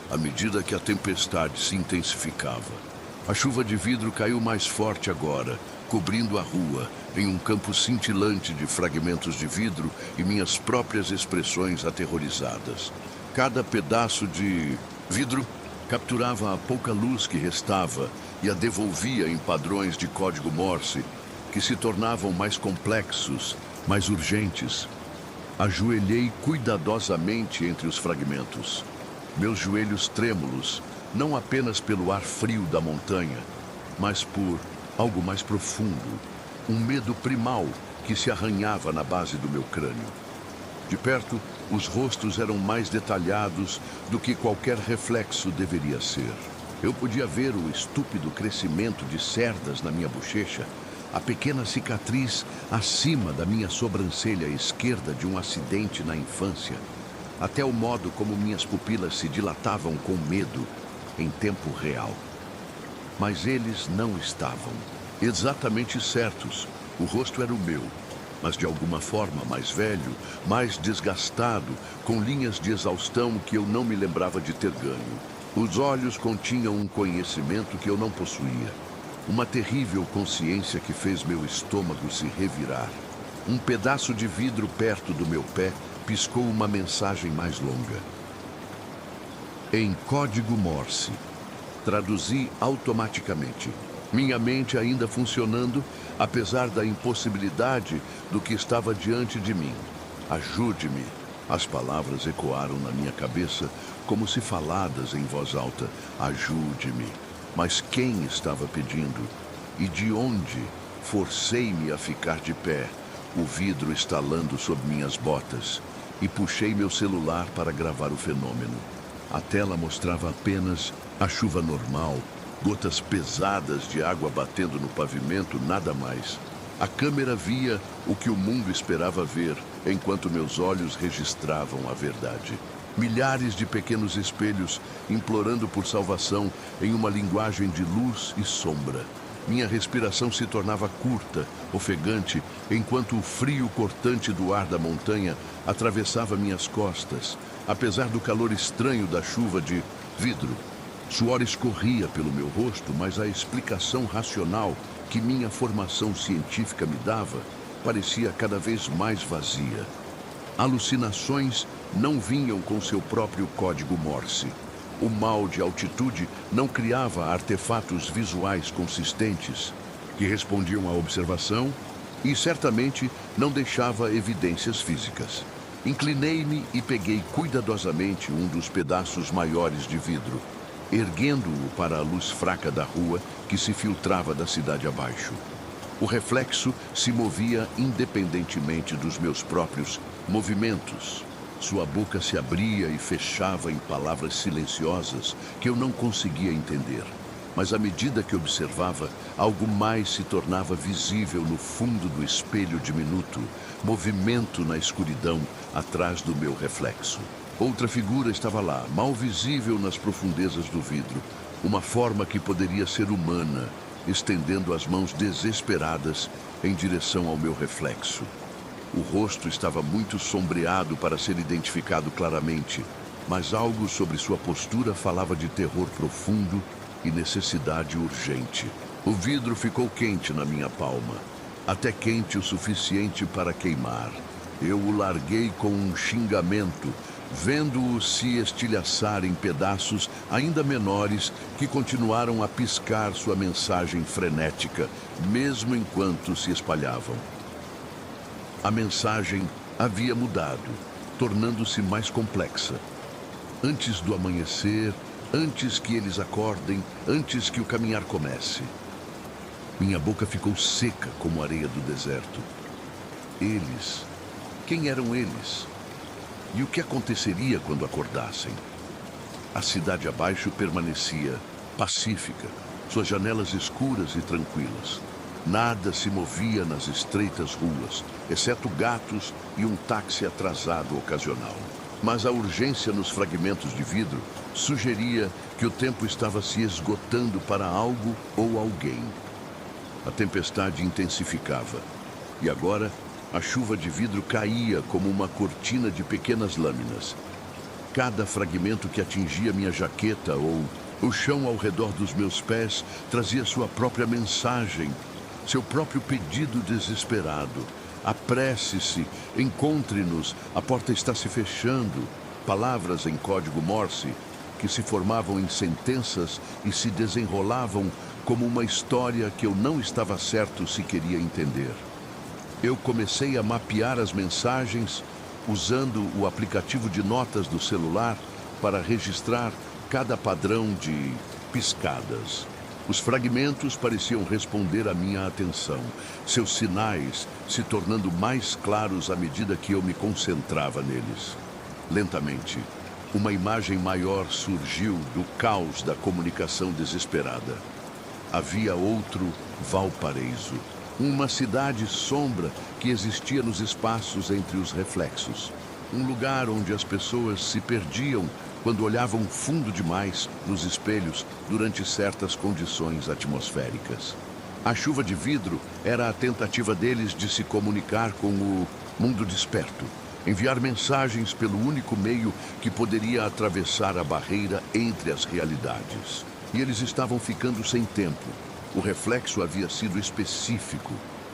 à medida que a tempestade se intensificava. A chuva de vidro caiu mais forte agora, cobrindo a rua em um campo cintilante de fragmentos de vidro e minhas próprias expressões aterrorizadas. Cada pedaço de vidro capturava a pouca luz que restava e a devolvia em padrões de código Morse que se tornavam mais complexos, mais urgentes. Ajoelhei cuidadosamente entre os fragmentos. Meus joelhos trêmulos, não apenas pelo ar frio da montanha, mas por algo mais profundo, um medo primal que se arranhava na base do meu crânio. De perto, os rostos eram mais detalhados do que qualquer reflexo deveria ser. Eu podia ver o estúpido crescimento de cerdas na minha bochecha, a pequena cicatriz acima da minha sobrancelha esquerda de um acidente na infância, até o modo como minhas pupilas se dilatavam com medo em tempo real. Mas eles não estavam exatamente certos. O rosto era o meu, mas de alguma forma mais velho, mais desgastado, com linhas de exaustão que eu não me lembrava de ter ganho. Os olhos continham um conhecimento que eu não possuía. Uma terrível consciência que fez meu estômago se revirar. Um pedaço de vidro perto do meu pé piscou uma mensagem mais longa. Em código Morse. Traduzi automaticamente. Minha mente ainda funcionando, apesar da impossibilidade do que estava diante de mim. Ajude-me. As palavras ecoaram na minha cabeça como se faladas em voz alta. Ajude-me. Mas quem estava pedindo? E de onde? Forcei-me a ficar de pé, o vidro estalando sob minhas botas, e puxei meu celular para gravar o fenômeno. A tela mostrava apenas a chuva normal, gotas pesadas de água batendo no pavimento, nada mais. A câmera via o que o mundo esperava ver, enquanto meus olhos registravam a verdade. Milhares de pequenos espelhos implorando por salvação em uma linguagem de luz e sombra. Minha respiração se tornava curta, ofegante, enquanto o frio cortante do ar da montanha atravessava minhas costas, apesar do calor estranho da chuva de vidro. Suor escorria pelo meu rosto, mas a explicação racional que minha formação científica me dava parecia cada vez mais vazia. Alucinações não vinham com seu próprio código Morse. O mal de altitude não criava artefatos visuais consistentes que respondiam à observação e certamente não deixava evidências físicas. Inclinei-me e peguei cuidadosamente um dos pedaços maiores de vidro, erguendo-o para a luz fraca da rua que se filtrava da cidade abaixo. O reflexo se movia independentemente dos meus próprios movimentos. Sua boca se abria e fechava em palavras silenciosas que eu não conseguia entender. Mas à medida que observava, algo mais se tornava visível no fundo do espelho diminuto, movimento na escuridão atrás do meu reflexo. Outra figura estava lá, mal visível nas profundezas do vidro, uma forma que poderia ser humana, estendendo as mãos desesperadas em direção ao meu reflexo. O rosto estava muito sombreado para ser identificado claramente, mas algo sobre sua postura falava de terror profundo e necessidade urgente. O vidro ficou quente na minha palma, até quente o suficiente para queimar. Eu o larguei com um xingamento, vendo-o se estilhaçar em pedaços ainda menores que continuaram a piscar sua mensagem frenética, mesmo enquanto se espalhavam. A mensagem havia mudado, tornando-se mais complexa. Antes do amanhecer, antes que eles acordem, antes que o caminhar comece. Minha boca ficou seca como a areia do deserto. Eles. Quem eram eles? E o que aconteceria quando acordassem? A cidade abaixo permanecia pacífica, suas janelas escuras e tranquilas. Nada se movia nas estreitas ruas, exceto gatos e um táxi atrasado ocasional. Mas a urgência nos fragmentos de vidro sugeria que o tempo estava se esgotando para algo ou alguém. A tempestade intensificava, e agora a chuva de vidro caía como uma cortina de pequenas lâminas. Cada fragmento que atingia minha jaqueta ou o chão ao redor dos meus pés trazia sua própria mensagem, seu próprio pedido desesperado. Apresse-se, encontre-nos, a porta está se fechando. Palavras em código Morse que se formavam em sentenças e se desenrolavam como uma história que eu não estava certo se queria entender. Eu comecei a mapear as mensagens usando o aplicativo de notas do celular para registrar cada padrão de piscadas. Os fragmentos pareciam responder à minha atenção, seus sinais se tornando mais claros à medida que eu me concentrava neles. Lentamente, uma imagem maior surgiu do caos da comunicação desesperada. Havia outro Valparaíso, uma cidade sombra que existia nos espaços entre os reflexos. Um lugar onde as pessoas se perdiam quando olhavam fundo demais nos espelhos durante certas condições atmosféricas. A chuva de vidro era a tentativa deles de se comunicar com o mundo desperto, enviar mensagens pelo único meio que poderia atravessar a barreira entre as realidades. E eles estavam ficando sem tempo. O reflexo havia sido específico.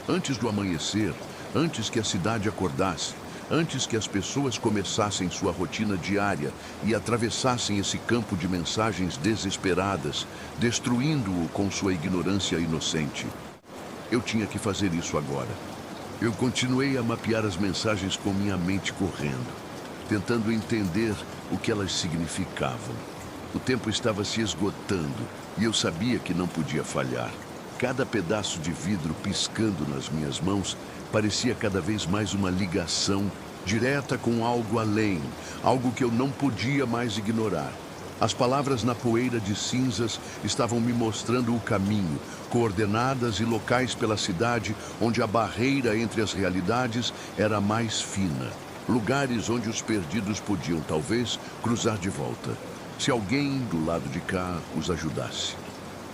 Antes do amanhecer, antes que a cidade acordasse, antes que as pessoas começassem sua rotina diária e atravessassem esse campo de mensagens desesperadas, destruindo-o com sua ignorância inocente. Eu tinha que fazer isso agora. Eu continuei a mapear as mensagens com minha mente correndo, tentando entender o que elas significavam. O tempo estava se esgotando e eu sabia que não podia falhar. Cada pedaço de vidro piscando nas minhas mãos parecia cada vez mais uma ligação direta com algo além, algo que eu não podia mais ignorar. As palavras na poeira de cinzas estavam me mostrando o caminho, coordenadas e locais pela cidade onde a barreira entre as realidades era mais fina. Lugares onde os perdidos podiam, talvez, cruzar de volta, se alguém do lado de cá os ajudasse.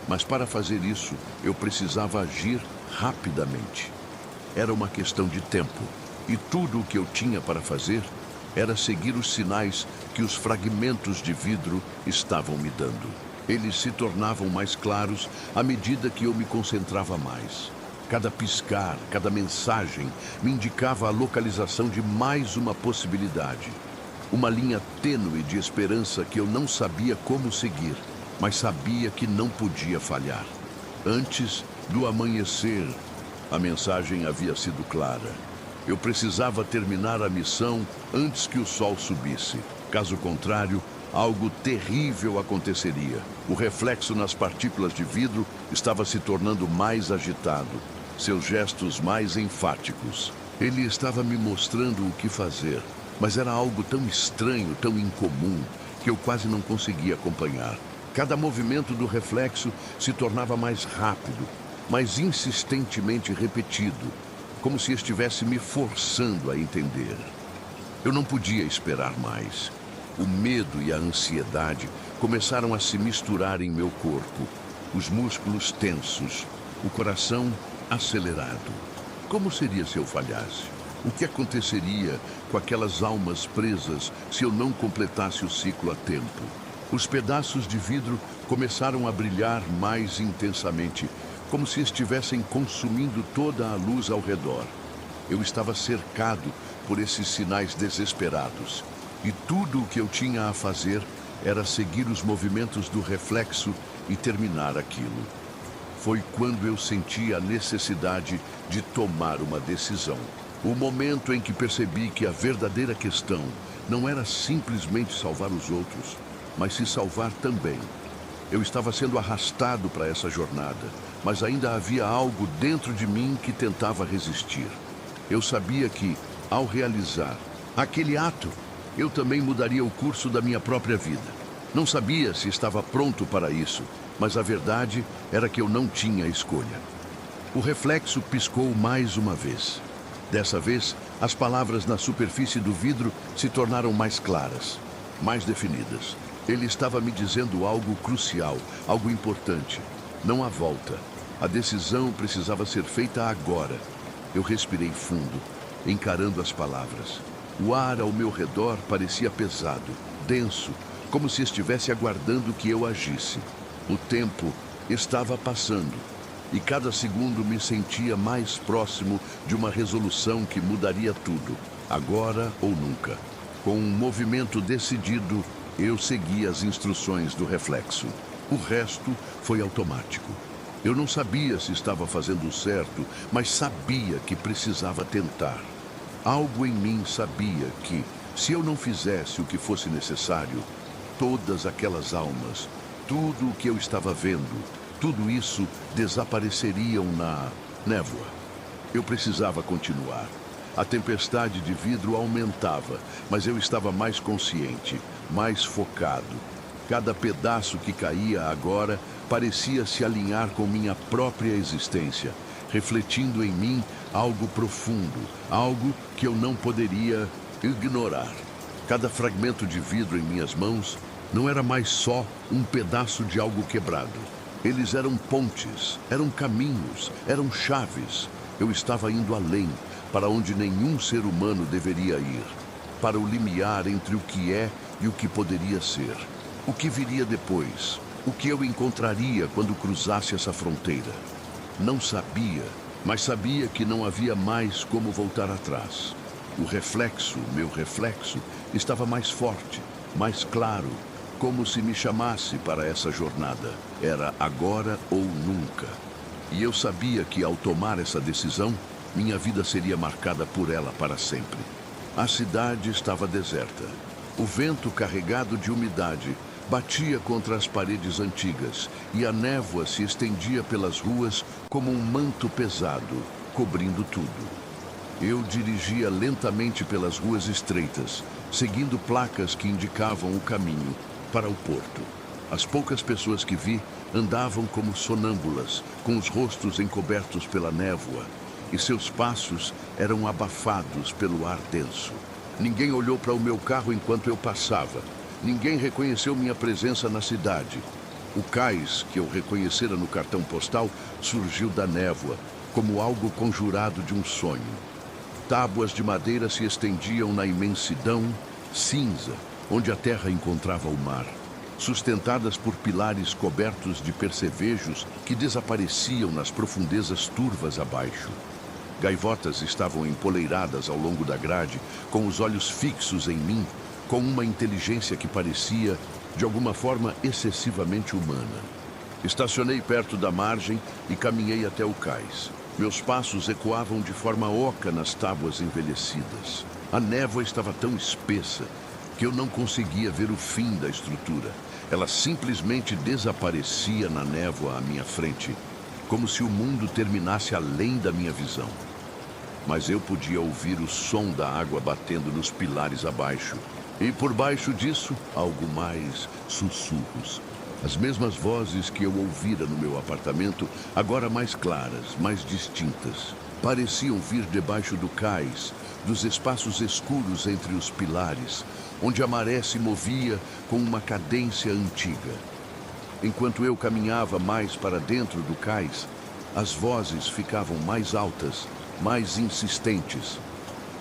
Mas para fazer isso, eu precisava agir rapidamente. Era uma questão de tempo, e tudo o que eu tinha para fazer era seguir os sinais que os fragmentos de vidro estavam me dando. Eles se tornavam mais claros à medida que eu me concentrava mais. Cada piscar, cada mensagem me indicava a localização de mais uma possibilidade. Uma linha tênue de esperança que eu não sabia como seguir, mas sabia que não podia falhar. Antes do amanhecer, a mensagem havia sido clara. Eu precisava terminar a missão antes que o sol subisse. Caso contrário, algo terrível aconteceria. O reflexo nas partículas de vidro estava se tornando mais agitado, seus gestos mais enfáticos. Ele estava me mostrando o que fazer, mas era algo tão estranho, tão incomum, que eu quase não conseguia acompanhar. Cada movimento do reflexo se tornava mais rápido, mais insistentemente repetido, como se estivesse me forçando a entender. Eu não podia esperar mais. O medo e a ansiedade começaram a se misturar em meu corpo, os músculos tensos, o coração acelerado. Como seria se eu falhasse? O que aconteceria com aquelas almas presas se eu não completasse o ciclo a tempo? Os pedaços de vidro começaram a brilhar mais intensamente, como se estivessem consumindo toda a luz ao redor. Eu estava cercado por esses sinais desesperados, e tudo o que eu tinha a fazer era seguir os movimentos do reflexo e terminar aquilo. Foi quando eu senti a necessidade de tomar uma decisão. O momento em que percebi que a verdadeira questão não era simplesmente salvar os outros, mas se salvar também. Eu estava sendo arrastado para essa jornada, mas ainda havia algo dentro de mim que tentava resistir. Eu sabia que, ao realizar aquele ato, eu também mudaria o curso da minha própria vida. Não sabia se estava pronto para isso, mas a verdade era que eu não tinha escolha. O reflexo piscou mais uma vez. Dessa vez, as palavras na superfície do vidro se tornaram mais claras, mais definidas. Ele estava me dizendo algo crucial, algo importante. Não há volta. A decisão precisava ser feita agora. Eu respirei fundo, encarando as palavras. O ar ao meu redor parecia pesado, denso, como se estivesse aguardando que eu agisse. O tempo estava passando, e cada segundo me sentia mais próximo de uma resolução que mudaria tudo, agora ou nunca. Com um movimento decidido, eu segui as instruções do reflexo. O resto foi automático. Eu não sabia se estava fazendo o certo, mas sabia que precisava tentar. Algo em mim sabia que, se eu não fizesse o que fosse necessário, todas aquelas almas, tudo o que eu estava vendo, tudo isso desapareceriam na névoa. Eu precisava continuar. A tempestade de vidro aumentava, mas eu estava mais consciente, mais focado. Cada pedaço que caía agora parecia se alinhar com minha própria existência, refletindo em mim algo profundo, algo que eu não poderia ignorar. Cada fragmento de vidro em minhas mãos não era mais só um pedaço de algo quebrado. Eles eram pontes, eram caminhos, eram chaves. Eu estava indo além, para onde nenhum ser humano deveria ir, para o limiar entre o que é e o que poderia ser. O que viria depois, o que eu encontraria quando cruzasse essa fronteira. Não sabia, mas sabia que não havia mais como voltar atrás. O reflexo, meu reflexo, estava mais forte, mais claro, como se me chamasse para essa jornada. Era agora ou nunca. E eu sabia que, ao tomar essa decisão, minha vida seria marcada por ela para sempre. A cidade estava deserta. O vento carregado de umidade batia contra as paredes antigas e a névoa se estendia pelas ruas como um manto pesado, cobrindo tudo. Eu dirigia lentamente pelas ruas estreitas, seguindo placas que indicavam o caminho, para o porto. As poucas pessoas que vi andavam como sonâmbulas, com os rostos encobertos pela névoa, e seus passos eram abafados pelo ar denso. Ninguém olhou para o meu carro enquanto eu passava. Ninguém reconheceu minha presença na cidade. O cais, que eu reconhecera no cartão postal, surgiu da névoa, como algo conjurado de um sonho. Tábuas de madeira se estendiam na imensidão cinza, onde a terra encontrava o mar, sustentadas por pilares cobertos de percevejos que desapareciam nas profundezas turvas abaixo. Gaivotas estavam empoleiradas ao longo da grade, com os olhos fixos em mim, com uma inteligência que parecia, de alguma forma, excessivamente humana. Estacionei perto da margem e caminhei até o cais. Meus passos ecoavam de forma oca nas tábuas envelhecidas. A névoa estava tão espessa que eu não conseguia ver o fim da estrutura. Ela simplesmente desaparecia na névoa à minha frente, como se o mundo terminasse além da minha visão. Mas eu podia ouvir o som da água batendo nos pilares abaixo. E por baixo disso, algo mais: sussurros. As mesmas vozes que eu ouvira no meu apartamento, agora mais claras, mais distintas. Pareciam vir debaixo do cais, dos espaços escuros entre os pilares, onde a maré se movia com uma cadência antiga. Enquanto eu caminhava mais para dentro do cais, as vozes ficavam mais altas, mais insistentes.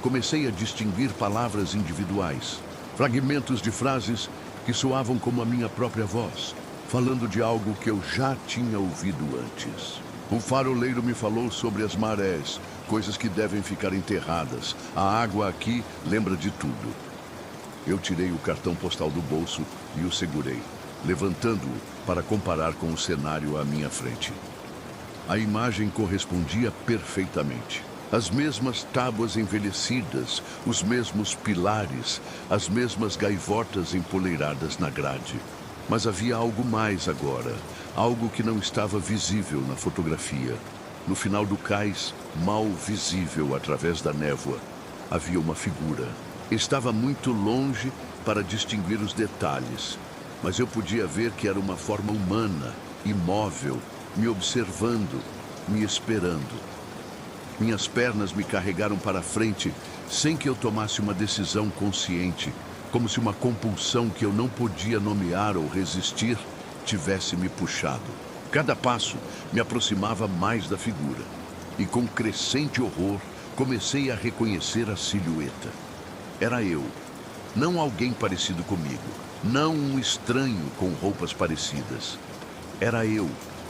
Comecei a distinguir palavras individuais, fragmentos de frases que soavam como a minha própria voz, falando de algo que eu já tinha ouvido antes. Um faroleiro me falou sobre as marés, coisas que devem ficar enterradas. A água aqui lembra de tudo. Eu tirei o cartão postal do bolso e o segurei, levantando-o para comparar com o cenário à minha frente. A imagem correspondia perfeitamente. As mesmas tábuas envelhecidas, os mesmos pilares, as mesmas gaivotas empoleiradas na grade. Mas havia algo mais agora, algo que não estava visível na fotografia. No final do cais, mal visível através da névoa, havia uma figura. Estava muito longe para distinguir os detalhes, mas eu podia ver que era uma forma humana, imóvel, me observando, me esperando. Minhas pernas me carregaram para frente sem que eu tomasse uma decisão consciente, como se uma compulsão que eu não podia nomear ou resistir tivesse me puxado. Cada passo me aproximava mais da figura, e com crescente horror comecei a reconhecer a silhueta. Era eu, não alguém parecido comigo, não um estranho com roupas parecidas. Era eu,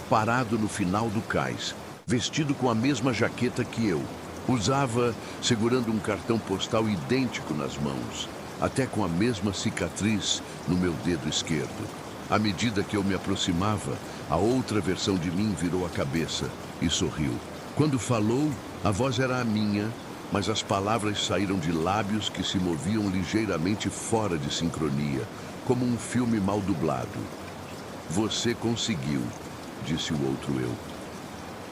parado no final do cais, vestido com a mesma jaqueta que eu. Usava, segurando um cartão postal idêntico nas mãos, até com a mesma cicatriz no meu dedo esquerdo. À medida que eu me aproximava, a outra versão de mim virou a cabeça e sorriu. Quando falou, a voz era a minha, mas as palavras saíram de lábios que se moviam ligeiramente fora de sincronia, como um filme mal dublado. "Você conseguiu", disse o outro eu.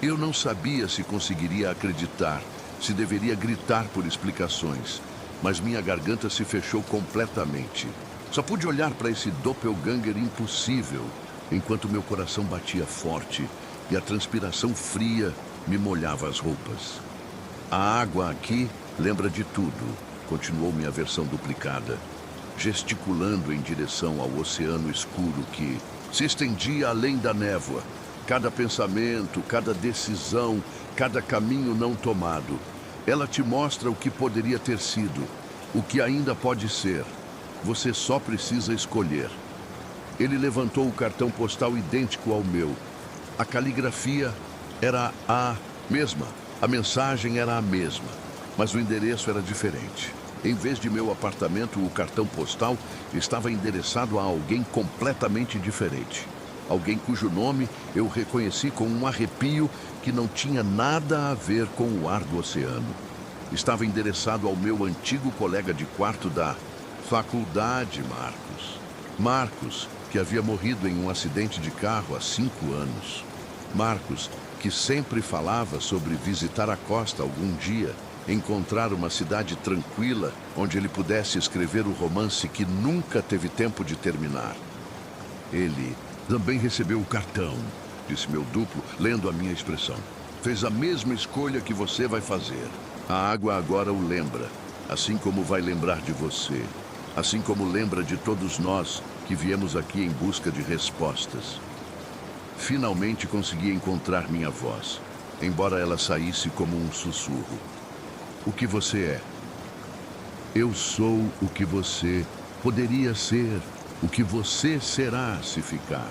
Eu não sabia se conseguiria acreditar, se deveria gritar por explicações, mas minha garganta se fechou completamente. Só pude olhar para esse doppelganger impossível, enquanto meu coração batia forte e a transpiração fria me molhava as roupas. "A água aqui lembra de tudo", continuou minha versão duplicada, gesticulando em direção ao oceano escuro que se estendia além da névoa. Cada pensamento, cada decisão, cada caminho não tomado. Ela te mostra o que poderia ter sido, o que ainda pode ser. Você só precisa escolher. Ele levantou o cartão postal idêntico ao meu. A caligrafia era a mesma, a mensagem era a mesma, mas o endereço era diferente. Em vez de meu apartamento, o cartão postal estava endereçado a alguém completamente diferente. Alguém cujo nome eu reconheci com um arrepio que não tinha nada a ver com o ar do oceano. Estava endereçado ao meu antigo colega de quarto da faculdade, Marcos. Marcos, que havia morrido em um acidente de carro há 5 anos. Marcos, que sempre falava sobre visitar a costa algum dia, encontrar uma cidade tranquila onde ele pudesse escrever o romance que nunca teve tempo de terminar. Ele também recebeu o cartão, disse meu duplo, lendo a minha expressão. Fez a mesma escolha que você vai fazer. A água agora o lembra, assim como vai lembrar de você. Assim como lembra de todos nós que viemos aqui em busca de respostas. Finalmente consegui encontrar minha voz, embora ela saísse como um sussurro. O que você é? Eu sou o que você poderia ser, o que você será se ficar.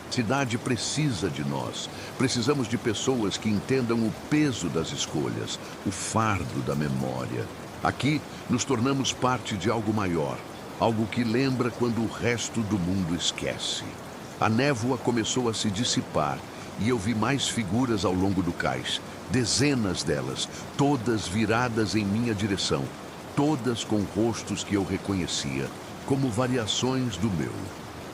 A cidade precisa de nós. Precisamos de pessoas que entendam o peso das escolhas, o fardo da memória. Aqui nos tornamos parte de algo maior, algo que lembra quando o resto do mundo esquece. A névoa começou a se dissipar e eu vi mais figuras ao longo do cais, dezenas delas, todas viradas em minha direção, todas com rostos que eu reconhecia, como variações do meu.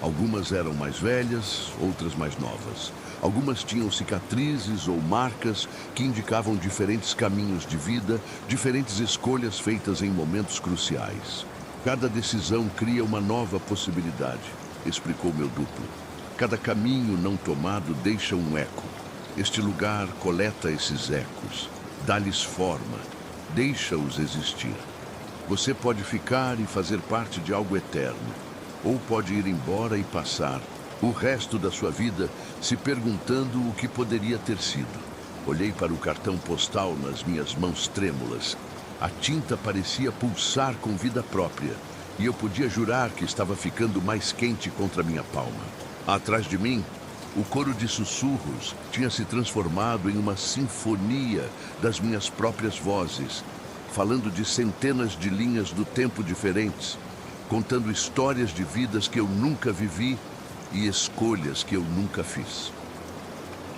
Algumas eram mais velhas, outras mais novas. Algumas tinham cicatrizes ou marcas que indicavam diferentes caminhos de vida, diferentes escolhas feitas em momentos cruciais. Cada decisão cria uma nova possibilidade, explicou meu duplo. Cada caminho não tomado deixa um eco. Este lugar coleta esses ecos, dá-lhes forma, deixa-os existir. Você pode ficar e fazer parte de algo eterno, ou pode ir embora e passar o resto da sua vida se perguntando o que poderia ter sido. Olhei para o cartão postal nas minhas mãos trêmulas. A tinta parecia pulsar com vida própria, e eu podia jurar que estava ficando mais quente contra minha palma. Atrás de mim, o coro de sussurros tinha se transformado em uma sinfonia das minhas próprias vozes, falando de centenas de linhas do tempo diferentes, contando histórias de vidas que eu nunca vivi e escolhas que eu nunca fiz.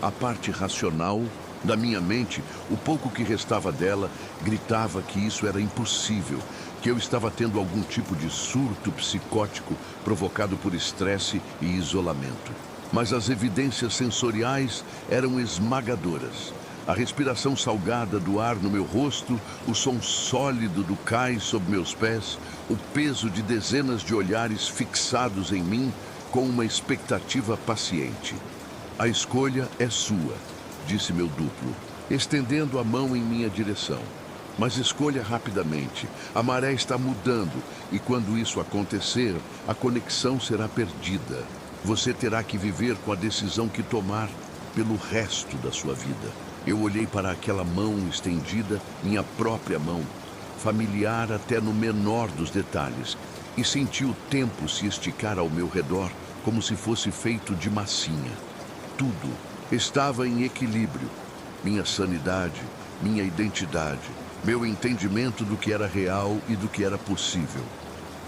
A parte racional da minha mente, o pouco que restava dela, gritava que isso era impossível, que eu estava tendo algum tipo de surto psicótico provocado por estresse e isolamento. Mas as evidências sensoriais eram esmagadoras. A respiração salgada do ar no meu rosto, o som sólido do cais sob meus pés, o peso de dezenas de olhares fixados em mim com uma expectativa paciente. A escolha é sua, disse meu duplo, estendendo a mão em minha direção. Mas escolha rapidamente. A maré está mudando e quando isso acontecer, a conexão será perdida. Você terá que viver com a decisão que tomar pelo resto da sua vida. Eu olhei para aquela mão estendida, minha própria mão, familiar até no menor dos detalhes, e senti o tempo se esticar ao meu redor como se fosse feito de massinha. Tudo estava em equilíbrio. Minha sanidade, minha identidade, meu entendimento do que era real e do que era possível.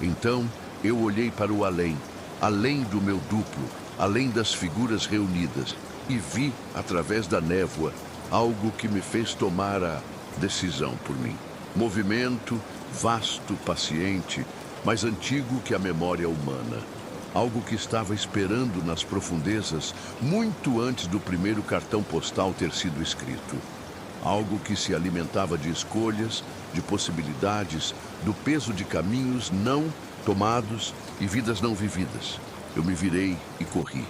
Então, eu olhei para o além, além do meu duplo, além das figuras reunidas, e vi, através da névoa, algo que me fez tomar a decisão por mim. Movimento, vasto, paciente, mais antigo que a memória humana. Algo que estava esperando nas profundezas muito antes do primeiro cartão postal ter sido escrito. Algo que se alimentava de escolhas, de possibilidades, do peso de caminhos não tomados e vidas não vividas. Eu me virei e corri.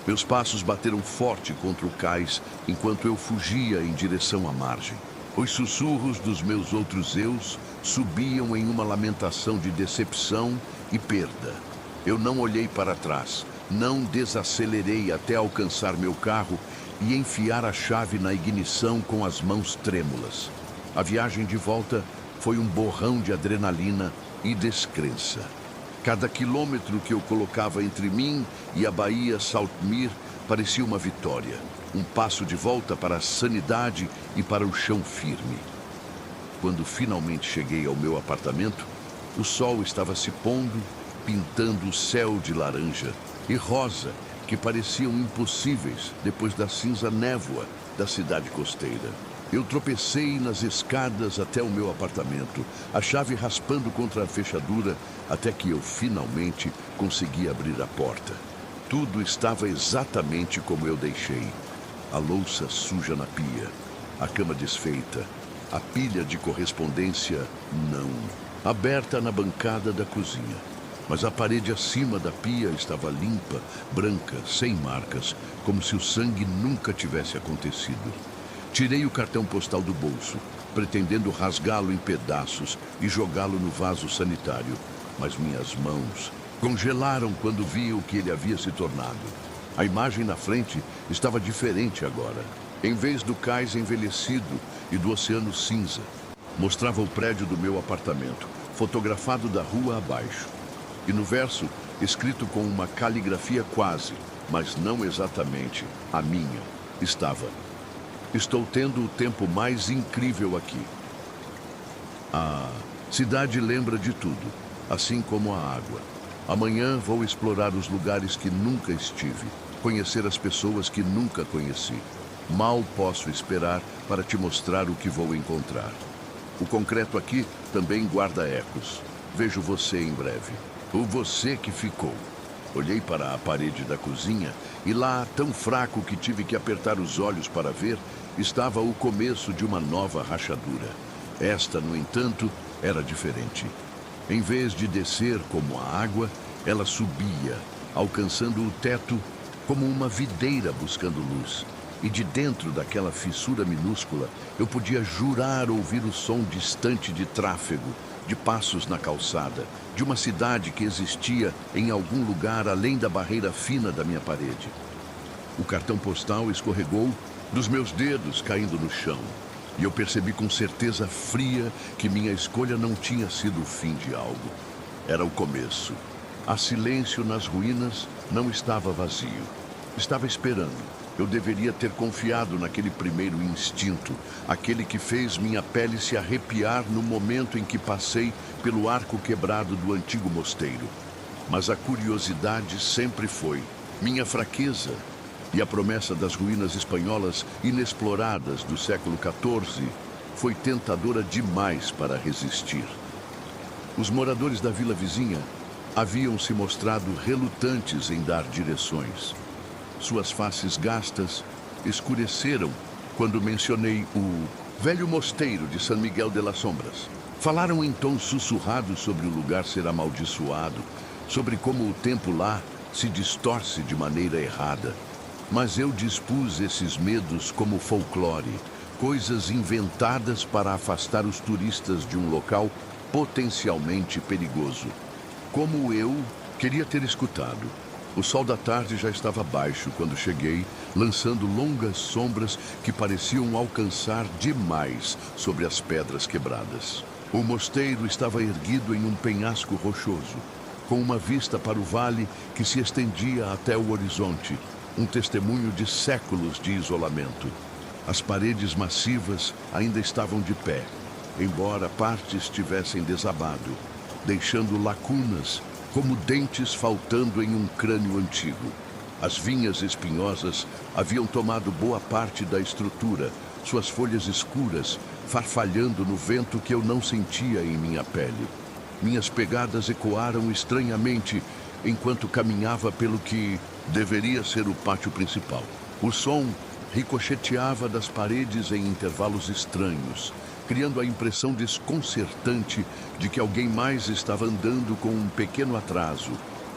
Meus passos bateram forte contra o cais enquanto eu fugia em direção à margem. Os sussurros dos meus outros eus subiam em uma lamentação de decepção e perda. Eu não olhei para trás, não desacelerei até alcançar meu carro e enfiar a chave na ignição com as mãos trêmulas. A viagem de volta foi um borrão de adrenalina e descrença. Cada quilômetro que eu colocava entre mim e a Baía Saltmir parecia uma vitória. Um passo de volta para a sanidade e para o chão firme. Quando finalmente cheguei ao meu apartamento, o sol estava se pondo, pintando o céu de laranja e rosa, que pareciam impossíveis depois da cinza névoa da cidade costeira. Eu tropecei nas escadas até o meu apartamento, a chave raspando contra a fechadura, até que eu finalmente consegui abrir a porta. Tudo estava exatamente como eu deixei. A louça suja na pia, a cama desfeita, a pilha de correspondência não, aberta na bancada da cozinha. Mas a parede acima da pia estava limpa, branca, sem marcas, como se o sangue nunca tivesse acontecido. Tirei o cartão postal do bolso, pretendendo rasgá-lo em pedaços e jogá-lo no vaso sanitário. Mas minhas mãos congelaram quando vi o que ele havia se tornado. A imagem na frente estava diferente agora. Em vez do cais envelhecido e do oceano cinza, mostrava o prédio do meu apartamento, fotografado da rua abaixo. E no verso, escrito com uma caligrafia quase, mas não exatamente, a minha, estava: estou tendo o tempo mais incrível aqui. A cidade lembra de tudo, assim como a água. Amanhã vou explorar os lugares que nunca estive, conhecer as pessoas que nunca conheci. Mal posso esperar para te mostrar o que vou encontrar. O concreto aqui também guarda ecos. Vejo você em breve. O você que ficou. Olhei para a parede da cozinha e lá, tão fraco que tive que apertar os olhos para ver, estava o começo de uma nova rachadura. Esta, no entanto, era diferente. Em vez de descer como a água, ela subia, alcançando o teto como uma videira buscando luz. E de dentro daquela fissura minúscula, eu podia jurar ouvir o som distante de tráfego, de passos na calçada, de uma cidade que existia em algum lugar além da barreira fina da minha parede. O cartão postal escorregou dos meus dedos, caindo no chão. E eu percebi com certeza fria que minha escolha não tinha sido o fim de algo. Era o começo. Há silêncio nas ruínas, não estava vazio. Estava esperando. Eu deveria ter confiado naquele primeiro instinto, aquele que fez minha pele se arrepiar no momento em que passei pelo arco quebrado do antigo mosteiro. Mas a curiosidade sempre foi minha fraqueza, e a promessa das ruínas espanholas inexploradas do século XIV foi tentadora demais para resistir. Os moradores da vila vizinha haviam se mostrado relutantes em dar direções. Suas faces gastas escureceram quando mencionei o velho mosteiro de San Miguel de las Sombras. Falaram em tom sussurrado sobre o lugar ser amaldiçoado, sobre como o tempo lá se distorce de maneira errada. Mas eu dispus esses medos como folclore, coisas inventadas para afastar os turistas de um local potencialmente perigoso. Como eu queria ter escutado. O sol da tarde já estava baixo quando cheguei, lançando longas sombras que pareciam alcançar demais sobre as pedras quebradas. O mosteiro estava erguido em um penhasco rochoso, com uma vista para o vale que se estendia até o horizonte, um testemunho de séculos de isolamento. As paredes massivas ainda estavam de pé, embora partes tivessem desabado, deixando lacunas como dentes faltando em um crânio antigo. As vinhas espinhosas haviam tomado boa parte da estrutura, suas folhas escuras farfalhando no vento que eu não sentia em minha pele. Minhas pegadas ecoaram estranhamente enquanto caminhava pelo que deveria ser o pátio principal. O som ricocheteava das paredes em intervalos estranhos, criando a impressão desconcertante de que alguém mais estava andando com um pequeno atraso,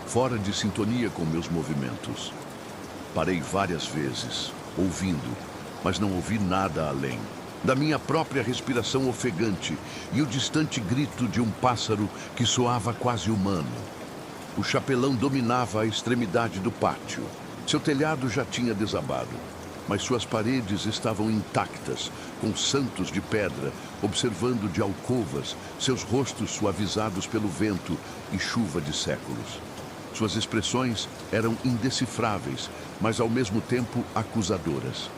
fora de sintonia com meus movimentos. Parei várias vezes, ouvindo, mas não ouvi nada além da minha própria respiração ofegante e o distante grito de um pássaro que soava quase humano. O chapelão dominava a extremidade do pátio. Seu telhado já tinha desabado, mas suas paredes estavam intactas, com santos de pedra, observando de alcovas seus rostos suavizados pelo vento e chuva de séculos. Suas expressões eram indecifráveis, mas ao mesmo tempo acusadoras.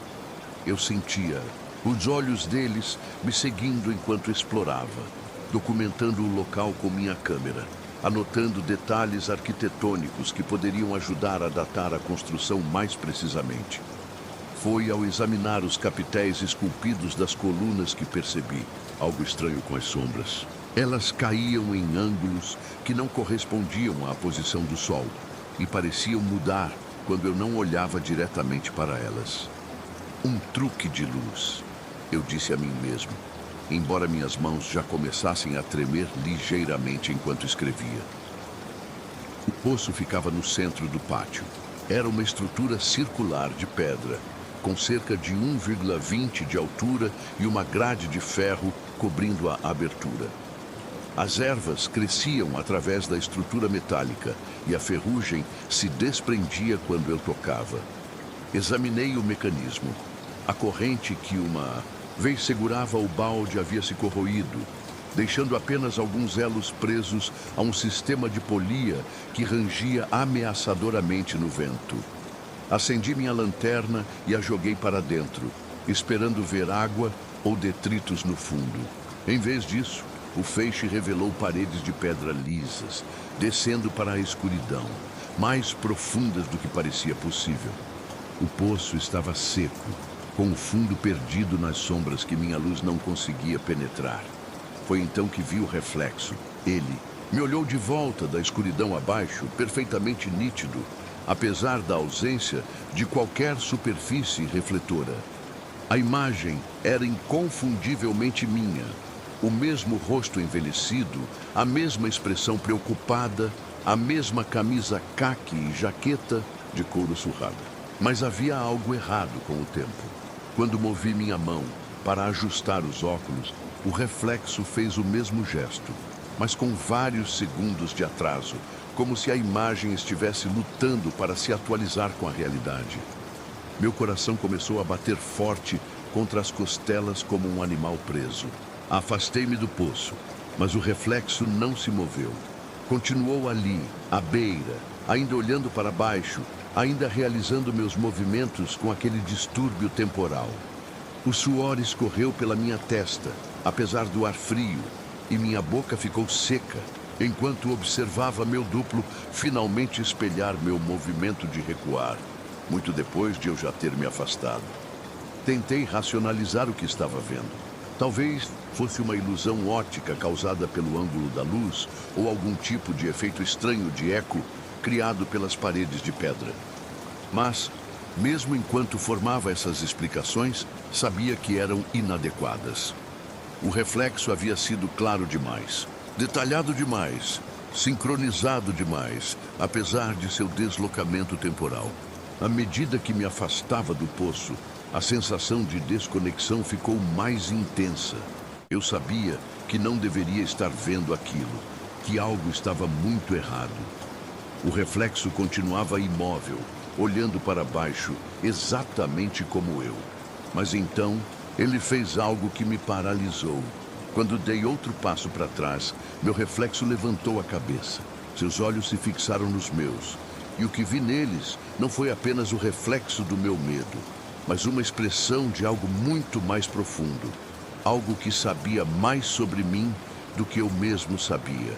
Eu sentia os olhos deles me seguindo enquanto explorava, documentando o local com minha câmera, anotando detalhes arquitetônicos que poderiam ajudar a datar a construção mais precisamente. Foi ao examinar os capitéis esculpidos das colunas que percebi algo estranho com as sombras. Elas caíam em ângulos que não correspondiam à posição do sol e pareciam mudar quando eu não olhava diretamente para elas. Um truque de luz, eu disse a mim mesmo, embora minhas mãos já começassem a tremer ligeiramente enquanto escrevia. O poço ficava no centro do pátio. Era uma estrutura circular de pedra, com cerca de 1,20 de altura e uma grade de ferro cobrindo a abertura. As ervas cresciam através da estrutura metálica e a ferrugem se desprendia quando eu tocava. Examinei o mecanismo. A corrente que uma vez segurava o balde havia se corroído, deixando apenas alguns elos presos a um sistema de polia que rangia ameaçadoramente no vento. Acendi minha lanterna e a joguei para dentro, esperando ver água ou detritos no fundo. Em vez disso, o feixe revelou paredes de pedra lisas, descendo para a escuridão, mais profundas do que parecia possível. O poço estava seco, com o fundo perdido nas sombras que minha luz não conseguia penetrar. Foi então que vi o reflexo. Ele me olhou de volta da escuridão abaixo, perfeitamente nítido, apesar da ausência de qualquer superfície refletora. A imagem era inconfundivelmente minha. O mesmo rosto envelhecido, a mesma expressão preocupada, a mesma camisa caqui e jaqueta de couro surrado. Mas havia algo errado com o tempo. Quando movi minha mão para ajustar os óculos, o reflexo fez o mesmo gesto, mas com vários segundos de atraso, como se a imagem estivesse lutando para se atualizar com a realidade. Meu coração começou a bater forte contra as costelas como um animal preso. Afastei-me do poço, mas o reflexo não se moveu. Continuou ali, à beira, ainda olhando para baixo, ainda realizando meus movimentos com aquele distúrbio temporal. O suor escorreu pela minha testa, apesar do ar frio, e minha boca ficou seca, enquanto observava meu duplo finalmente espelhar meu movimento de recuar, muito depois de eu já ter me afastado. Tentei racionalizar o que estava vendo. Talvez fosse uma ilusão óptica causada pelo ângulo da luz ou algum tipo de efeito estranho de eco criado pelas paredes de pedra. Mas, mesmo enquanto formava essas explicações, sabia que eram inadequadas. O reflexo havia sido claro demais, detalhado demais, sincronizado demais, apesar de seu deslocamento temporal. À medida que me afastava do poço, a sensação de desconexão ficou mais intensa. Eu sabia que não deveria estar vendo aquilo, que algo estava muito errado. O reflexo continuava imóvel, olhando para baixo, exatamente como eu. Mas então, ele fez algo que me paralisou. Quando dei outro passo para trás, meu reflexo levantou a cabeça. Seus olhos se fixaram nos meus. E o que vi neles não foi apenas o reflexo do meu medo, mas uma expressão de algo muito mais profundo. Algo que sabia mais sobre mim do que eu mesmo sabia.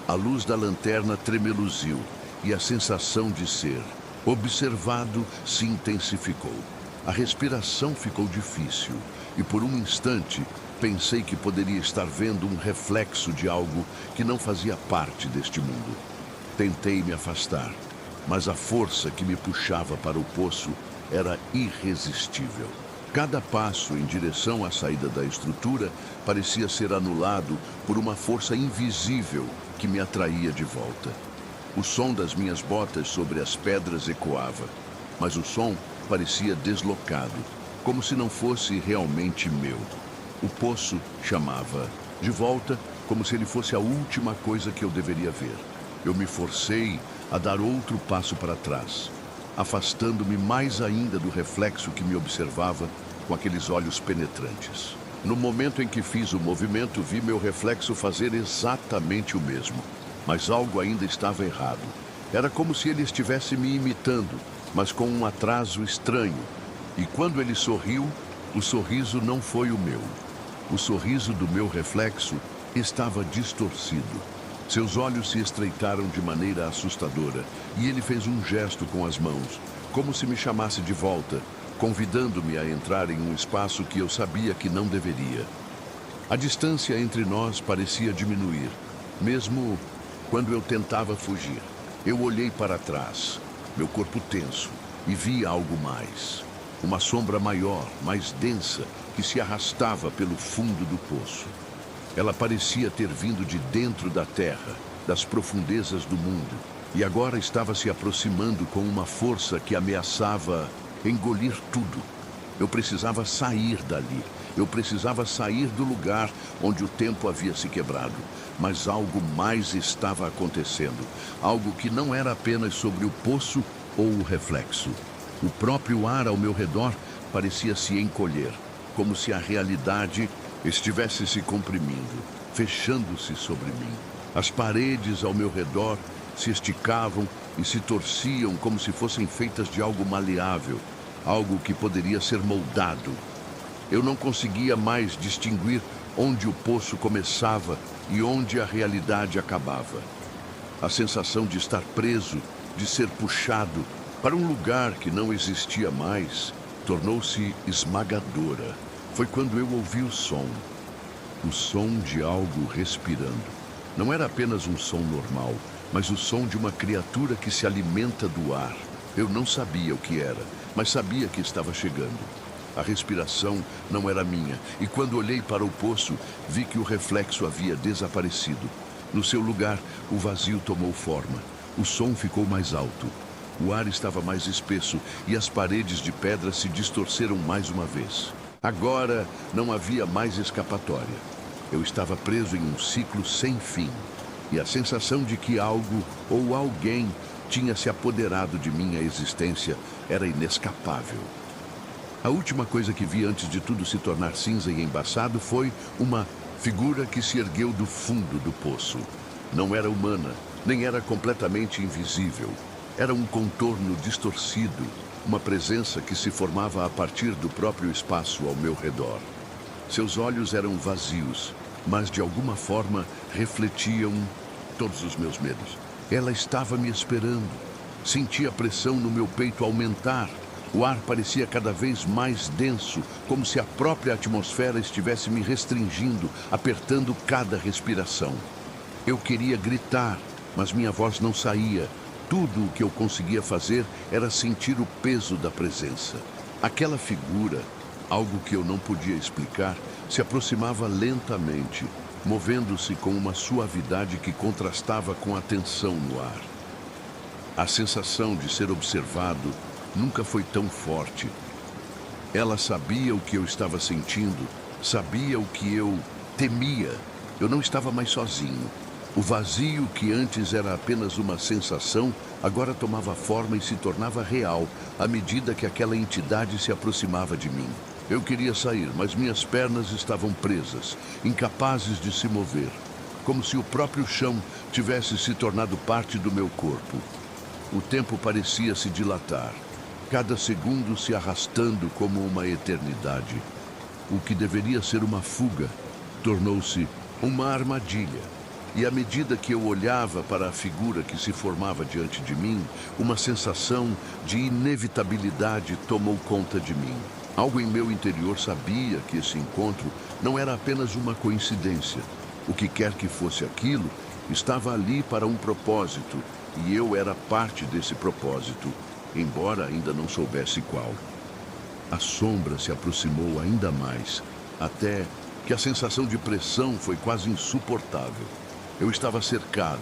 A luz da lanterna tremeluziu e a sensação de ser observado se intensificou. A respiração ficou difícil e por um instante pensei que poderia estar vendo um reflexo de algo que não fazia parte deste mundo. Tentei me afastar, mas a força que me puxava para o poço era irresistível. Cada passo em direção à saída da estrutura parecia ser anulado por uma força invisível que me atraía de volta. O som das minhas botas sobre as pedras ecoava, mas o som parecia deslocado, como se não fosse realmente meu. O poço chamava de volta, como se ele fosse a última coisa que eu deveria ver. Eu me forcei a dar outro passo para trás, afastando-me mais ainda do reflexo que me observava com aqueles olhos penetrantes. No momento em que fiz o movimento, vi meu reflexo fazer exatamente o mesmo. Mas algo ainda estava errado. Era como se ele estivesse me imitando, mas com um atraso estranho. E quando ele sorriu, o sorriso não foi o meu. O sorriso do meu reflexo estava distorcido. Seus olhos se estreitaram de maneira assustadora e ele fez um gesto com as mãos, como se me chamasse de volta, convidando-me a entrar em um espaço que eu sabia que não deveria. A distância entre nós parecia diminuir, mesmo quando eu tentava fugir. Eu olhei para trás, meu corpo tenso, e vi algo mais. Uma sombra maior, mais densa, que se arrastava pelo fundo do poço. Ela parecia ter vindo de dentro da terra, das profundezas do mundo, E agora estava se aproximando com uma força que ameaçava engolir tudo. Eu precisava sair dali. Eu precisava sair do lugar onde o tempo havia se quebrado. Mas algo mais estava acontecendo. Algo que não era apenas sobre o poço ou o reflexo. O próprio ar ao meu redor parecia se encolher, como se a realidade estivesse se comprimindo, fechando-se sobre mim. As paredes ao meu redor se esticavam e se torciam como se fossem feitas de algo maleável, algo que poderia ser moldado. Eu não conseguia mais distinguir onde o poço começava e onde a realidade acabava. A sensação de estar preso, de ser puxado para um lugar que não existia mais, tornou-se esmagadora. Foi quando eu ouvi o som de algo respirando. Não era apenas um som normal, mas o som de uma criatura que se alimenta do ar. Eu não sabia o que era, mas sabia que estava chegando. A respiração não era minha, e quando olhei para o poço, vi que o reflexo havia desaparecido. No seu lugar, o vazio tomou forma. O som ficou mais alto. O ar estava mais espesso e as paredes de pedra se distorceram mais uma vez. Agora não havia mais escapatória. Eu estava preso em um ciclo sem fim. E a sensação de que algo ou alguém tinha se apoderado de minha existência era inescapável. A última coisa que vi antes de tudo se tornar cinza e embaçado foi uma figura que se ergueu do fundo do poço. Não era humana, nem era completamente invisível. Era um contorno distorcido, uma presença que se formava a partir do próprio espaço ao meu redor. Seus olhos eram vazios, mas de alguma forma refletiam todos os meus medos. Ela estava me esperando. Senti a pressão no meu peito aumentar. O ar parecia cada vez mais denso, como se a própria atmosfera estivesse me restringindo, apertando cada respiração. Eu queria gritar, mas minha voz não saía. Tudo o que eu conseguia fazer era sentir o peso da presença. Aquela figura, algo que eu não podia explicar, se aproximava lentamente, movendo-se com uma suavidade que contrastava com a tensão no ar. A sensação de ser observado nunca foi tão forte. Ela sabia o que eu estava sentindo, sabia o que eu temia. Eu não estava mais sozinho. O vazio que antes era apenas uma sensação, agora tomava forma e se tornava real, à medida que aquela entidade se aproximava de mim. Eu queria sair, mas minhas pernas estavam presas, incapazes de se mover, como se o próprio chão tivesse se tornado parte do meu corpo. O tempo parecia se dilatar, cada segundo se arrastando como uma eternidade. O que deveria ser uma fuga tornou-se uma armadilha. E à medida que eu olhava para a figura que se formava diante de mim, uma sensação de inevitabilidade tomou conta de mim. Algo em meu interior sabia que esse encontro não era apenas uma coincidência. O que quer que fosse aquilo, estava ali para um propósito, e eu era parte desse propósito, embora ainda não soubesse qual. A sombra se aproximou ainda mais, até que a sensação de pressão foi quase insuportável. Eu estava cercado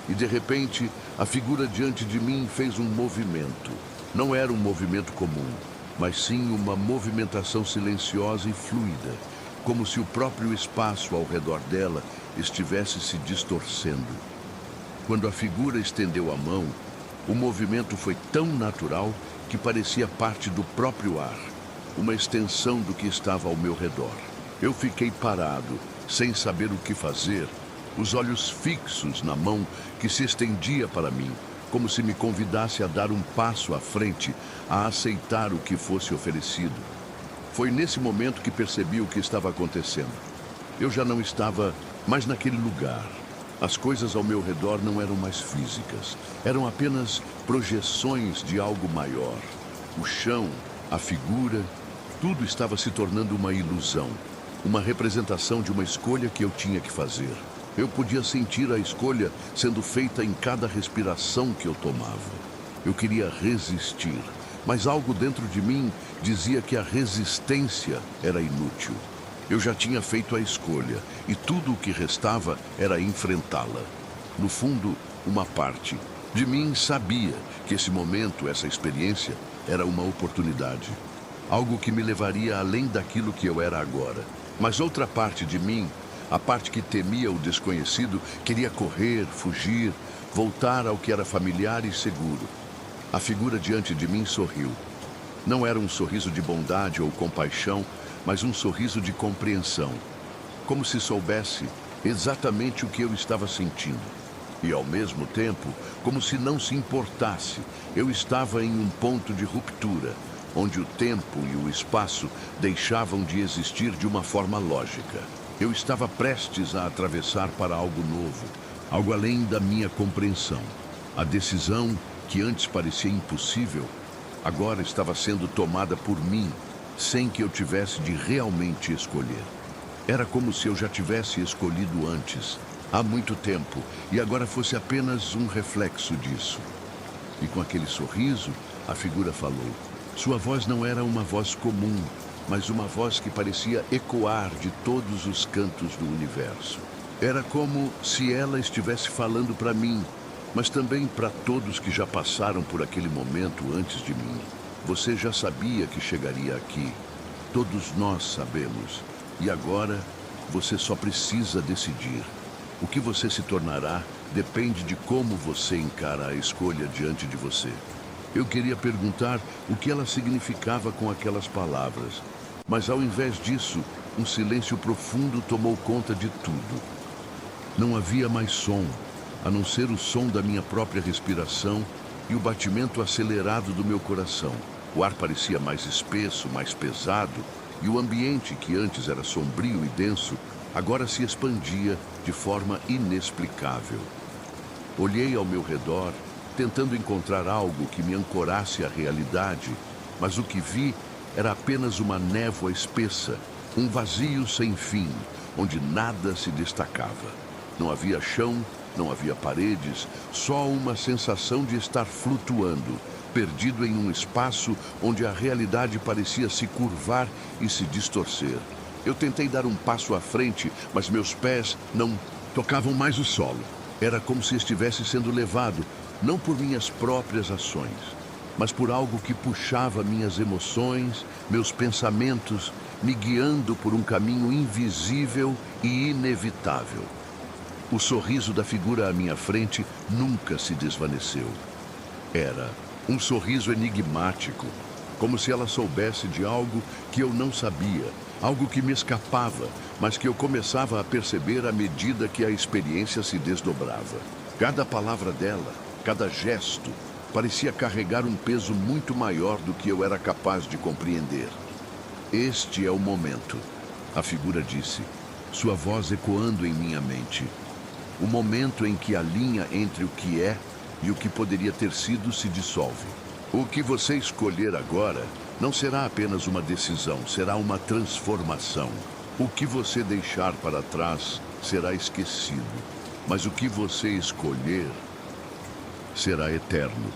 e, de repente, a figura diante de mim fez um movimento. Não era um movimento comum, mas sim uma movimentação silenciosa e fluida, como se o próprio espaço ao redor dela estivesse se distorcendo. Quando a figura estendeu a mão, o movimento foi tão natural que parecia parte do próprio ar, uma extensão do que estava ao meu redor. Eu fiquei parado, sem saber o que fazer, os olhos fixos na mão que se estendia para mim, como se me convidasse a dar um passo à frente, a aceitar o que fosse oferecido. Foi nesse momento que percebi o que estava acontecendo. Eu já não estava mais naquele lugar. As coisas ao meu redor não eram mais físicas, eram apenas projeções de algo maior. O chão, a figura, tudo estava se tornando uma ilusão, uma representação de uma escolha que eu tinha que fazer. Eu podia sentir a escolha sendo feita em cada respiração que eu tomava. Eu queria resistir, mas algo dentro de mim dizia que a resistência era inútil. Eu já tinha feito a escolha e tudo o que restava era enfrentá-la. No fundo, uma parte, De mim sabia que esse momento, essa experiência, era uma oportunidade. Algo que me levaria além daquilo que eu era agora. Mas outra parte de mim, a parte que temia o desconhecido, queria correr, fugir, voltar ao que era familiar e seguro. A figura diante de mim sorriu. Não era um sorriso de bondade ou compaixão, mas um sorriso de compreensão. Como se soubesse exatamente o que eu estava sentindo. E, ao mesmo tempo, como se não se importasse, eu estava em um ponto de ruptura, onde o tempo e o espaço deixavam de existir de uma forma lógica. Eu estava prestes a atravessar para algo novo, algo além da minha compreensão. A decisão, que antes parecia impossível, agora estava sendo tomada por mim, sem que eu tivesse de realmente escolher. Era como se eu já tivesse escolhido antes, há muito tempo, e agora fosse apenas um reflexo disso. E com aquele sorriso, a figura falou. Sua voz não era uma voz comum, mas uma voz que parecia ecoar de todos os cantos do universo. Era como se ela estivesse falando para mim, mas também para todos que já passaram por aquele momento antes de mim. Você já sabia que chegaria aqui. Todos nós sabemos. E agora, você só precisa decidir. O que você se tornará depende de como você encara a escolha diante de você. Eu queria perguntar o que ela significava com aquelas palavras. Mas ao invés disso, um silêncio profundo tomou conta de tudo. Não havia mais som, a não ser o som da minha própria respiração e o batimento acelerado do meu coração. O ar parecia mais espesso, mais pesado, e o ambiente, que antes era sombrio e denso, agora se expandia de forma inexplicável. Olhei ao meu redor, tentando encontrar algo que me ancorasse à realidade, mas o que vi era apenas uma névoa espessa, um vazio sem fim, onde nada se destacava. Não havia chão, não havia paredes, só uma sensação de estar flutuando, perdido em um espaço onde a realidade parecia se curvar e se distorcer. Eu tentei dar um passo à frente, mas meus pés não tocavam mais o solo. Era como se estivesse sendo levado, não por minhas próprias ações, mas por algo que puxava minhas emoções, meus pensamentos, me guiando por um caminho invisível e inevitável. O sorriso da figura à minha frente nunca se desvaneceu. Era um sorriso enigmático, como se ela soubesse de algo que eu não sabia, algo que me escapava, mas que eu começava a perceber à medida que a experiência se desdobrava. Cada palavra dela, cada gesto, parecia carregar um peso muito maior do que eu era capaz de compreender. Este é o momento, a figura disse, sua voz ecoando em minha mente. O momento em que a linha entre o que é e o que poderia ter sido se dissolve. O que você escolher agora não será apenas uma decisão, será uma transformação. O que você deixar para trás será esquecido, mas o que você escolher será eterno.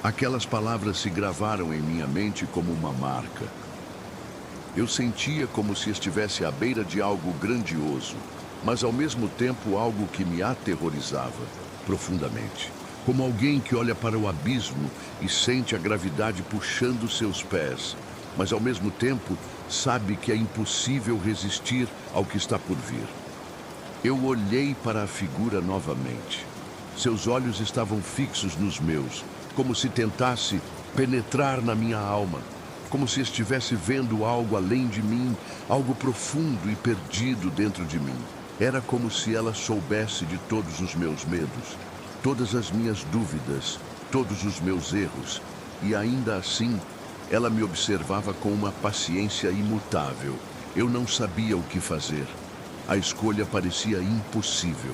Aquelas palavras se gravaram em minha mente como uma marca. Eu sentia como se estivesse à beira de algo grandioso, mas ao mesmo tempo algo que me aterrorizava profundamente. Como alguém que olha para o abismo e sente a gravidade puxando seus pés, mas ao mesmo tempo sabe que é impossível resistir ao que está por vir. Eu olhei para a figura novamente. Seus olhos estavam fixos nos meus, como se tentasse penetrar na minha alma, como se estivesse vendo algo além de mim, algo profundo e perdido dentro de mim. Era como se ela soubesse de todos os meus medos, todas as minhas dúvidas, todos os meus erros, e ainda assim, ela me observava com uma paciência imutável. Eu não sabia o que fazer. A escolha parecia impossível.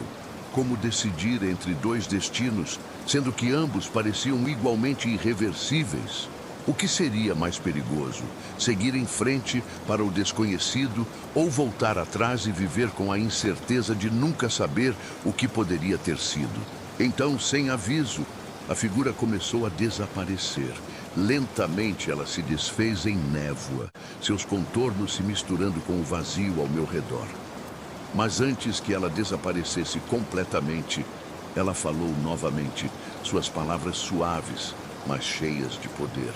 Como decidir entre dois destinos, sendo que ambos pareciam igualmente irreversíveis? O que seria mais perigoso? Seguir em frente para o desconhecido ou voltar atrás e viver com a incerteza de nunca saber o que poderia ter sido? Então, sem aviso, a figura começou a desaparecer. Lentamente ela se desfez em névoa, seus contornos se misturando com o vazio ao meu redor. Mas antes que ela desaparecesse completamente, Ela falou novamente, suas palavras suaves, mas cheias de poder.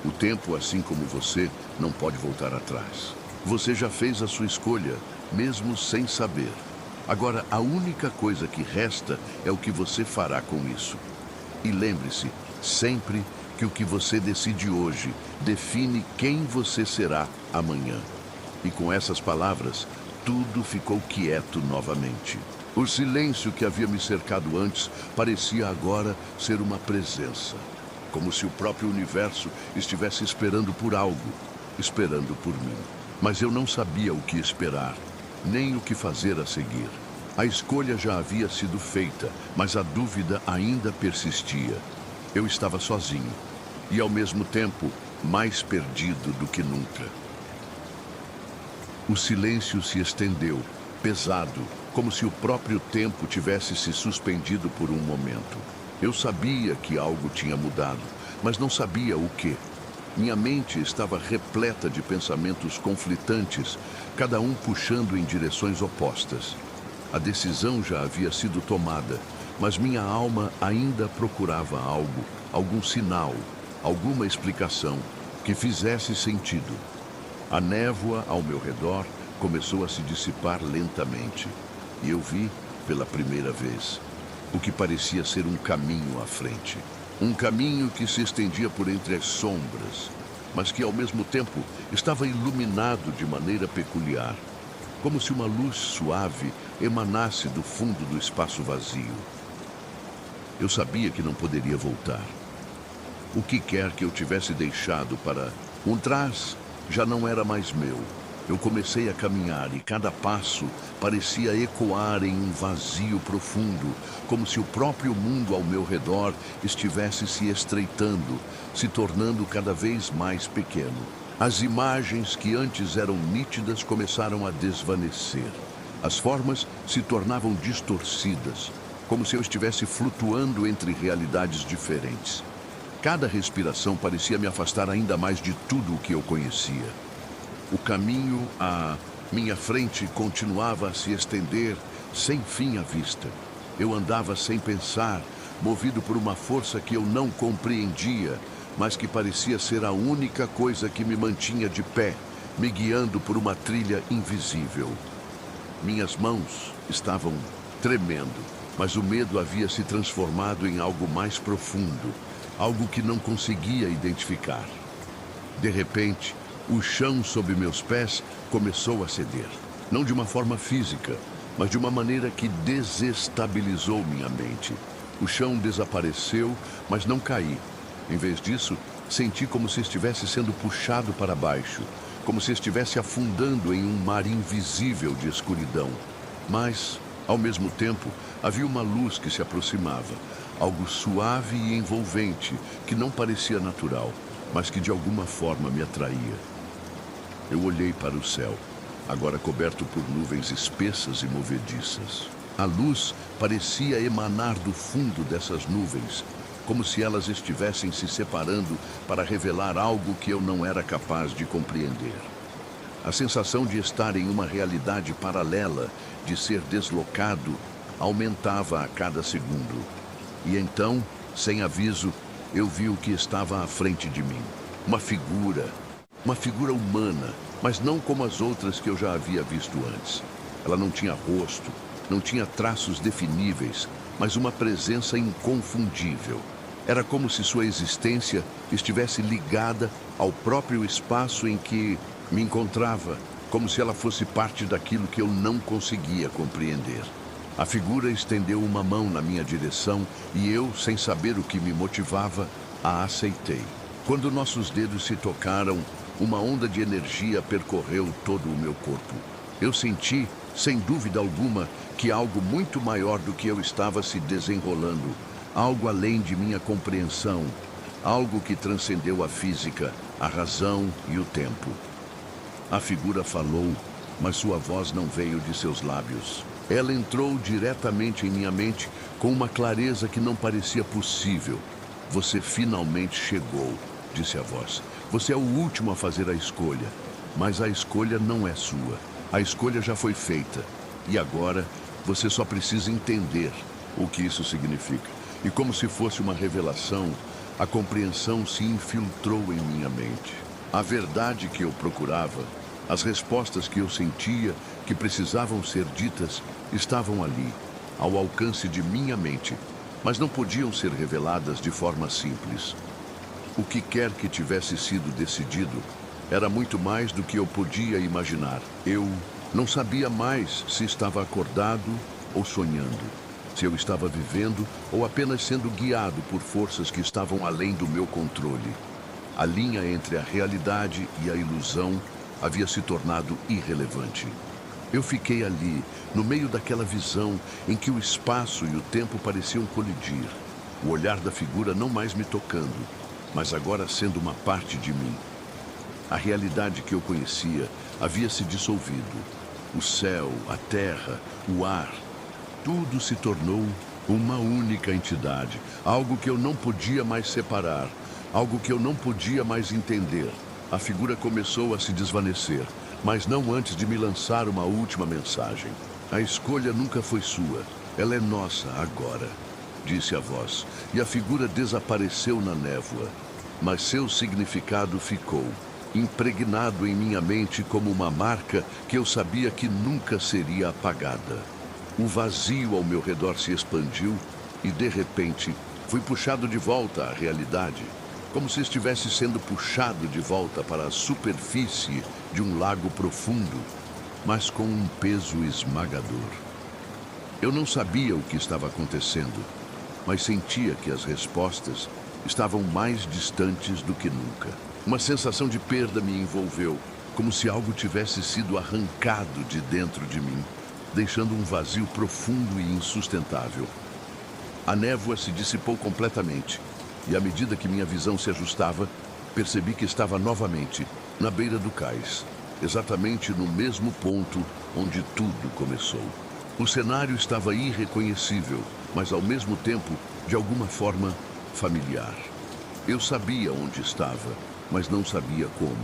O tempo, assim como você, não pode voltar atrás. Você já fez a sua escolha, mesmo sem saber. Agora, a única coisa que resta é o que você fará com isso. E lembre-se, sempre que o que você decide hoje define quem você será amanhã. E com essas palavras, tudo ficou quieto novamente. O silêncio que havia me cercado antes parecia agora ser uma presença. Como se o próprio universo estivesse esperando por algo, esperando por mim. Mas eu não sabia o que esperar, nem o que fazer a seguir. A escolha já havia sido feita, mas a dúvida ainda persistia. Eu estava sozinho e, ao mesmo tempo, mais perdido do que nunca. O silêncio se estendeu, pesado, como se o próprio tempo tivesse se suspendido por um momento. Eu sabia que algo tinha mudado, mas não sabia o quê. Minha mente estava repleta de pensamentos conflitantes, cada um puxando em direções opostas. A decisão já havia sido tomada, mas minha alma ainda procurava algo, algum sinal, alguma explicação que fizesse sentido. A névoa ao meu redor começou a se dissipar lentamente, e eu vi, pela primeira vez, o que parecia ser um caminho à frente. Um caminho que se estendia por entre as sombras, mas que ao mesmo tempo estava iluminado de maneira peculiar, como se uma luz suave emanasse do fundo do espaço vazio. Eu sabia que não poderia voltar. O que quer que eu tivesse deixado para trás já não era mais meu. Eu comecei a caminhar e cada passo parecia ecoar em um vazio profundo, como se o próprio mundo ao meu redor estivesse se estreitando, se tornando cada vez mais pequeno. As imagens que antes eram nítidas começaram a desvanecer. As formas se tornavam distorcidas, como se eu estivesse flutuando entre realidades diferentes. Cada respiração parecia me afastar ainda mais de tudo o que eu conhecia. O caminho à minha frente continuava a se estender sem fim à vista. Eu andava sem pensar, movido por uma força que eu não compreendia, mas que parecia ser a única coisa que me mantinha de pé, me guiando por uma trilha invisível. Minhas mãos estavam tremendo, mas o medo havia se transformado em algo mais profundo, algo que não conseguia identificar. De repente, o chão sob meus pés começou a ceder. Não de uma forma física, mas de uma maneira que desestabilizou minha mente. O chão desapareceu, mas não caí. Em vez disso, senti como se estivesse sendo puxado para baixo, como se estivesse afundando em um mar invisível de escuridão. Mas, ao mesmo tempo, havia uma luz que se aproximava, algo suave e envolvente, que não parecia natural, mas que de alguma forma me atraía. Eu olhei para o céu, agora coberto por nuvens espessas e movediças. A luz parecia emanar do fundo dessas nuvens, como se elas estivessem se separando para revelar algo que eu não era capaz de compreender. A sensação de estar em uma realidade paralela, de ser deslocado, aumentava a cada segundo. E então, sem aviso, eu vi o que estava à frente de mim. Uma figura humana, mas não como as outras que eu já havia visto antes. Ela não tinha rosto, não tinha traços definíveis, mas uma presença inconfundível. Era como se sua existência estivesse ligada ao próprio espaço em que me encontrava, como se ela fosse parte daquilo que eu não conseguia compreender. A figura estendeu uma mão na minha direção e eu, sem saber o que me motivava, a aceitei. Quando nossos dedos se tocaram, uma onda de energia percorreu todo o meu corpo. Eu senti, sem dúvida alguma, que algo muito maior do que eu estava se desenrolando, algo além de minha compreensão, algo que transcendeu a física, a razão e o tempo. A figura falou, mas sua voz não veio de seus lábios. Ela entrou diretamente em minha mente com uma clareza que não parecia possível. Você finalmente chegou, disse a voz. Você é o último a fazer a escolha, mas a escolha não é sua. A escolha já foi feita. E agora, você só precisa entender. o que isso significa. E como se fosse uma revelação, a compreensão se infiltrou em minha mente. A verdade que eu procurava, as respostas que eu sentia que precisavam ser ditas, estavam ali, ao alcance de minha mente, mas não podiam ser reveladas de forma simples. O que quer que tivesse sido decidido, era muito mais do que eu podia imaginar. Eu não sabia mais se estava acordado ou sonhando, se eu estava vivendo ou apenas sendo guiado por forças que estavam além do meu controle. A linha entre a realidade e a ilusão havia se tornado irrelevante. Eu fiquei ali, no meio daquela visão em que o espaço e o tempo pareciam colidir. O olhar da figura não mais me tocando, mas agora sendo uma parte de mim. A realidade que eu conhecia havia se dissolvido. O céu, a terra, o ar, tudo se tornou uma única entidade, algo que eu não podia mais separar, algo que eu não podia mais entender. A figura começou a se desvanecer, mas não antes de me lançar uma última mensagem. A escolha nunca foi sua, ela é nossa agora, disse a voz, e a figura desapareceu na névoa, mas seu significado ficou, impregnado em minha mente como uma marca que eu sabia que nunca seria apagada. O vazio ao meu redor se expandiu e, de repente, fui puxado de volta à realidade, como se estivesse sendo puxado de volta para a superfície de um lago profundo, mas com um peso esmagador. Eu não sabia o que estava acontecendo, mas sentia que as respostas estavam mais distantes do que nunca. Uma sensação de perda me envolveu, como se algo tivesse sido arrancado de dentro de mim, deixando um vazio profundo e insustentável. A névoa se dissipou completamente, e à medida que minha visão se ajustava, percebi que estava novamente na beira do cais, exatamente no mesmo ponto onde tudo começou. O cenário estava irreconhecível, mas ao mesmo tempo, de alguma forma, familiar. Eu sabia onde estava, mas não sabia como.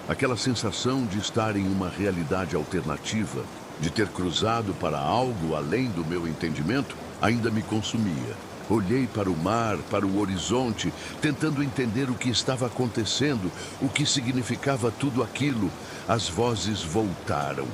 Aquela sensação de estar em uma realidade alternativa, de ter cruzado para algo além do meu entendimento, ainda me consumia. Olhei para o mar, para o horizonte, tentando entender o que estava acontecendo, o que significava tudo aquilo. As vozes voltaram.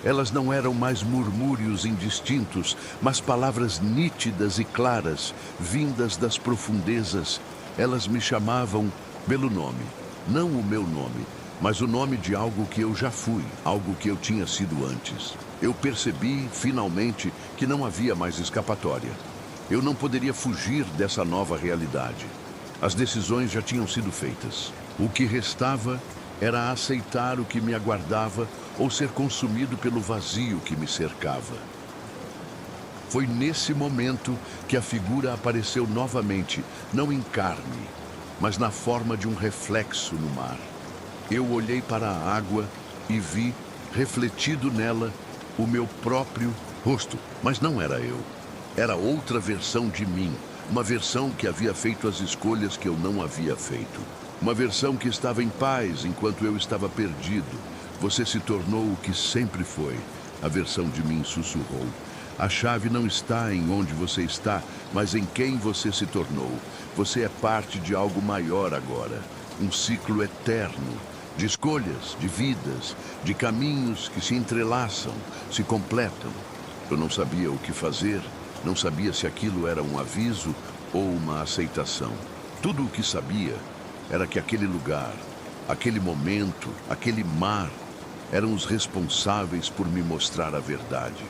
Elas não eram mais murmúrios indistintos, mas palavras nítidas e claras, vindas das profundezas. Elas me chamavam pelo nome, não o meu nome, mas o nome de algo que eu já fui, algo que eu tinha sido antes. Eu percebi, finalmente, que não havia mais escapatória. Eu não poderia fugir dessa nova realidade. As decisões já tinham sido feitas. O que restava era aceitar o que me aguardava ou ser consumido pelo vazio que me cercava. Foi nesse momento que a figura apareceu novamente, não em carne, mas na forma de um reflexo no mar. Eu olhei para a água e vi, refletido nela, o meu próprio rosto, mas não era eu. Era outra versão de mim, uma versão que havia feito as escolhas que eu não havia feito. Uma versão que estava em paz enquanto eu estava perdido. Você se tornou o que sempre foi, a versão de mim sussurrou. A chave não está em onde você está, mas em quem você se tornou. Você é parte de algo maior agora, um ciclo eterno, de escolhas, de vidas, de caminhos que se entrelaçam, se completam. Eu não sabia o que fazer, não sabia se aquilo era um aviso ou uma aceitação. Tudo o que sabia era que aquele lugar, aquele momento, aquele mar, eram os responsáveis por me mostrar a verdade.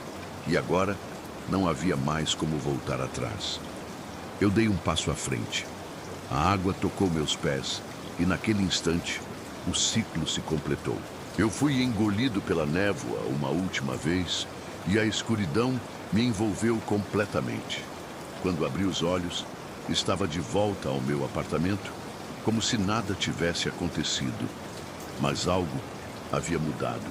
E agora, não havia mais como voltar atrás. Eu dei um passo à frente. A água tocou meus pés e, naquele instante, o ciclo se completou. Eu fui engolido pela névoa uma última vez e a escuridão me envolveu completamente. Quando abri os olhos, estava de volta ao meu apartamento, como se nada tivesse acontecido. Mas algo havia mudado.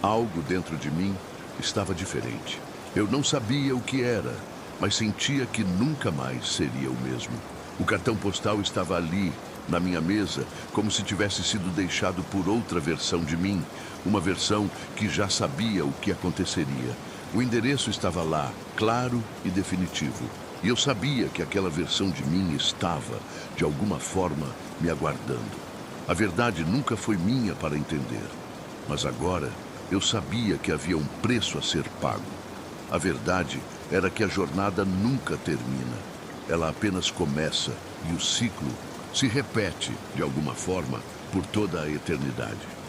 Algo dentro de mim estava diferente. Eu não sabia o que era, mas sentia que nunca mais seria o mesmo. O cartão postal estava ali, na minha mesa, como se tivesse sido deixado por outra versão de mim, uma versão que já sabia o que aconteceria, O endereço estava lá, claro e definitivo. E eu sabia que aquela versão de mim estava, de alguma forma, me aguardando. A verdade nunca foi minha para entender. Mas agora eu sabia que havia um preço a ser pago. A verdade era que a jornada nunca termina. Ela apenas começa e o ciclo se repete, de alguma forma, por toda a eternidade.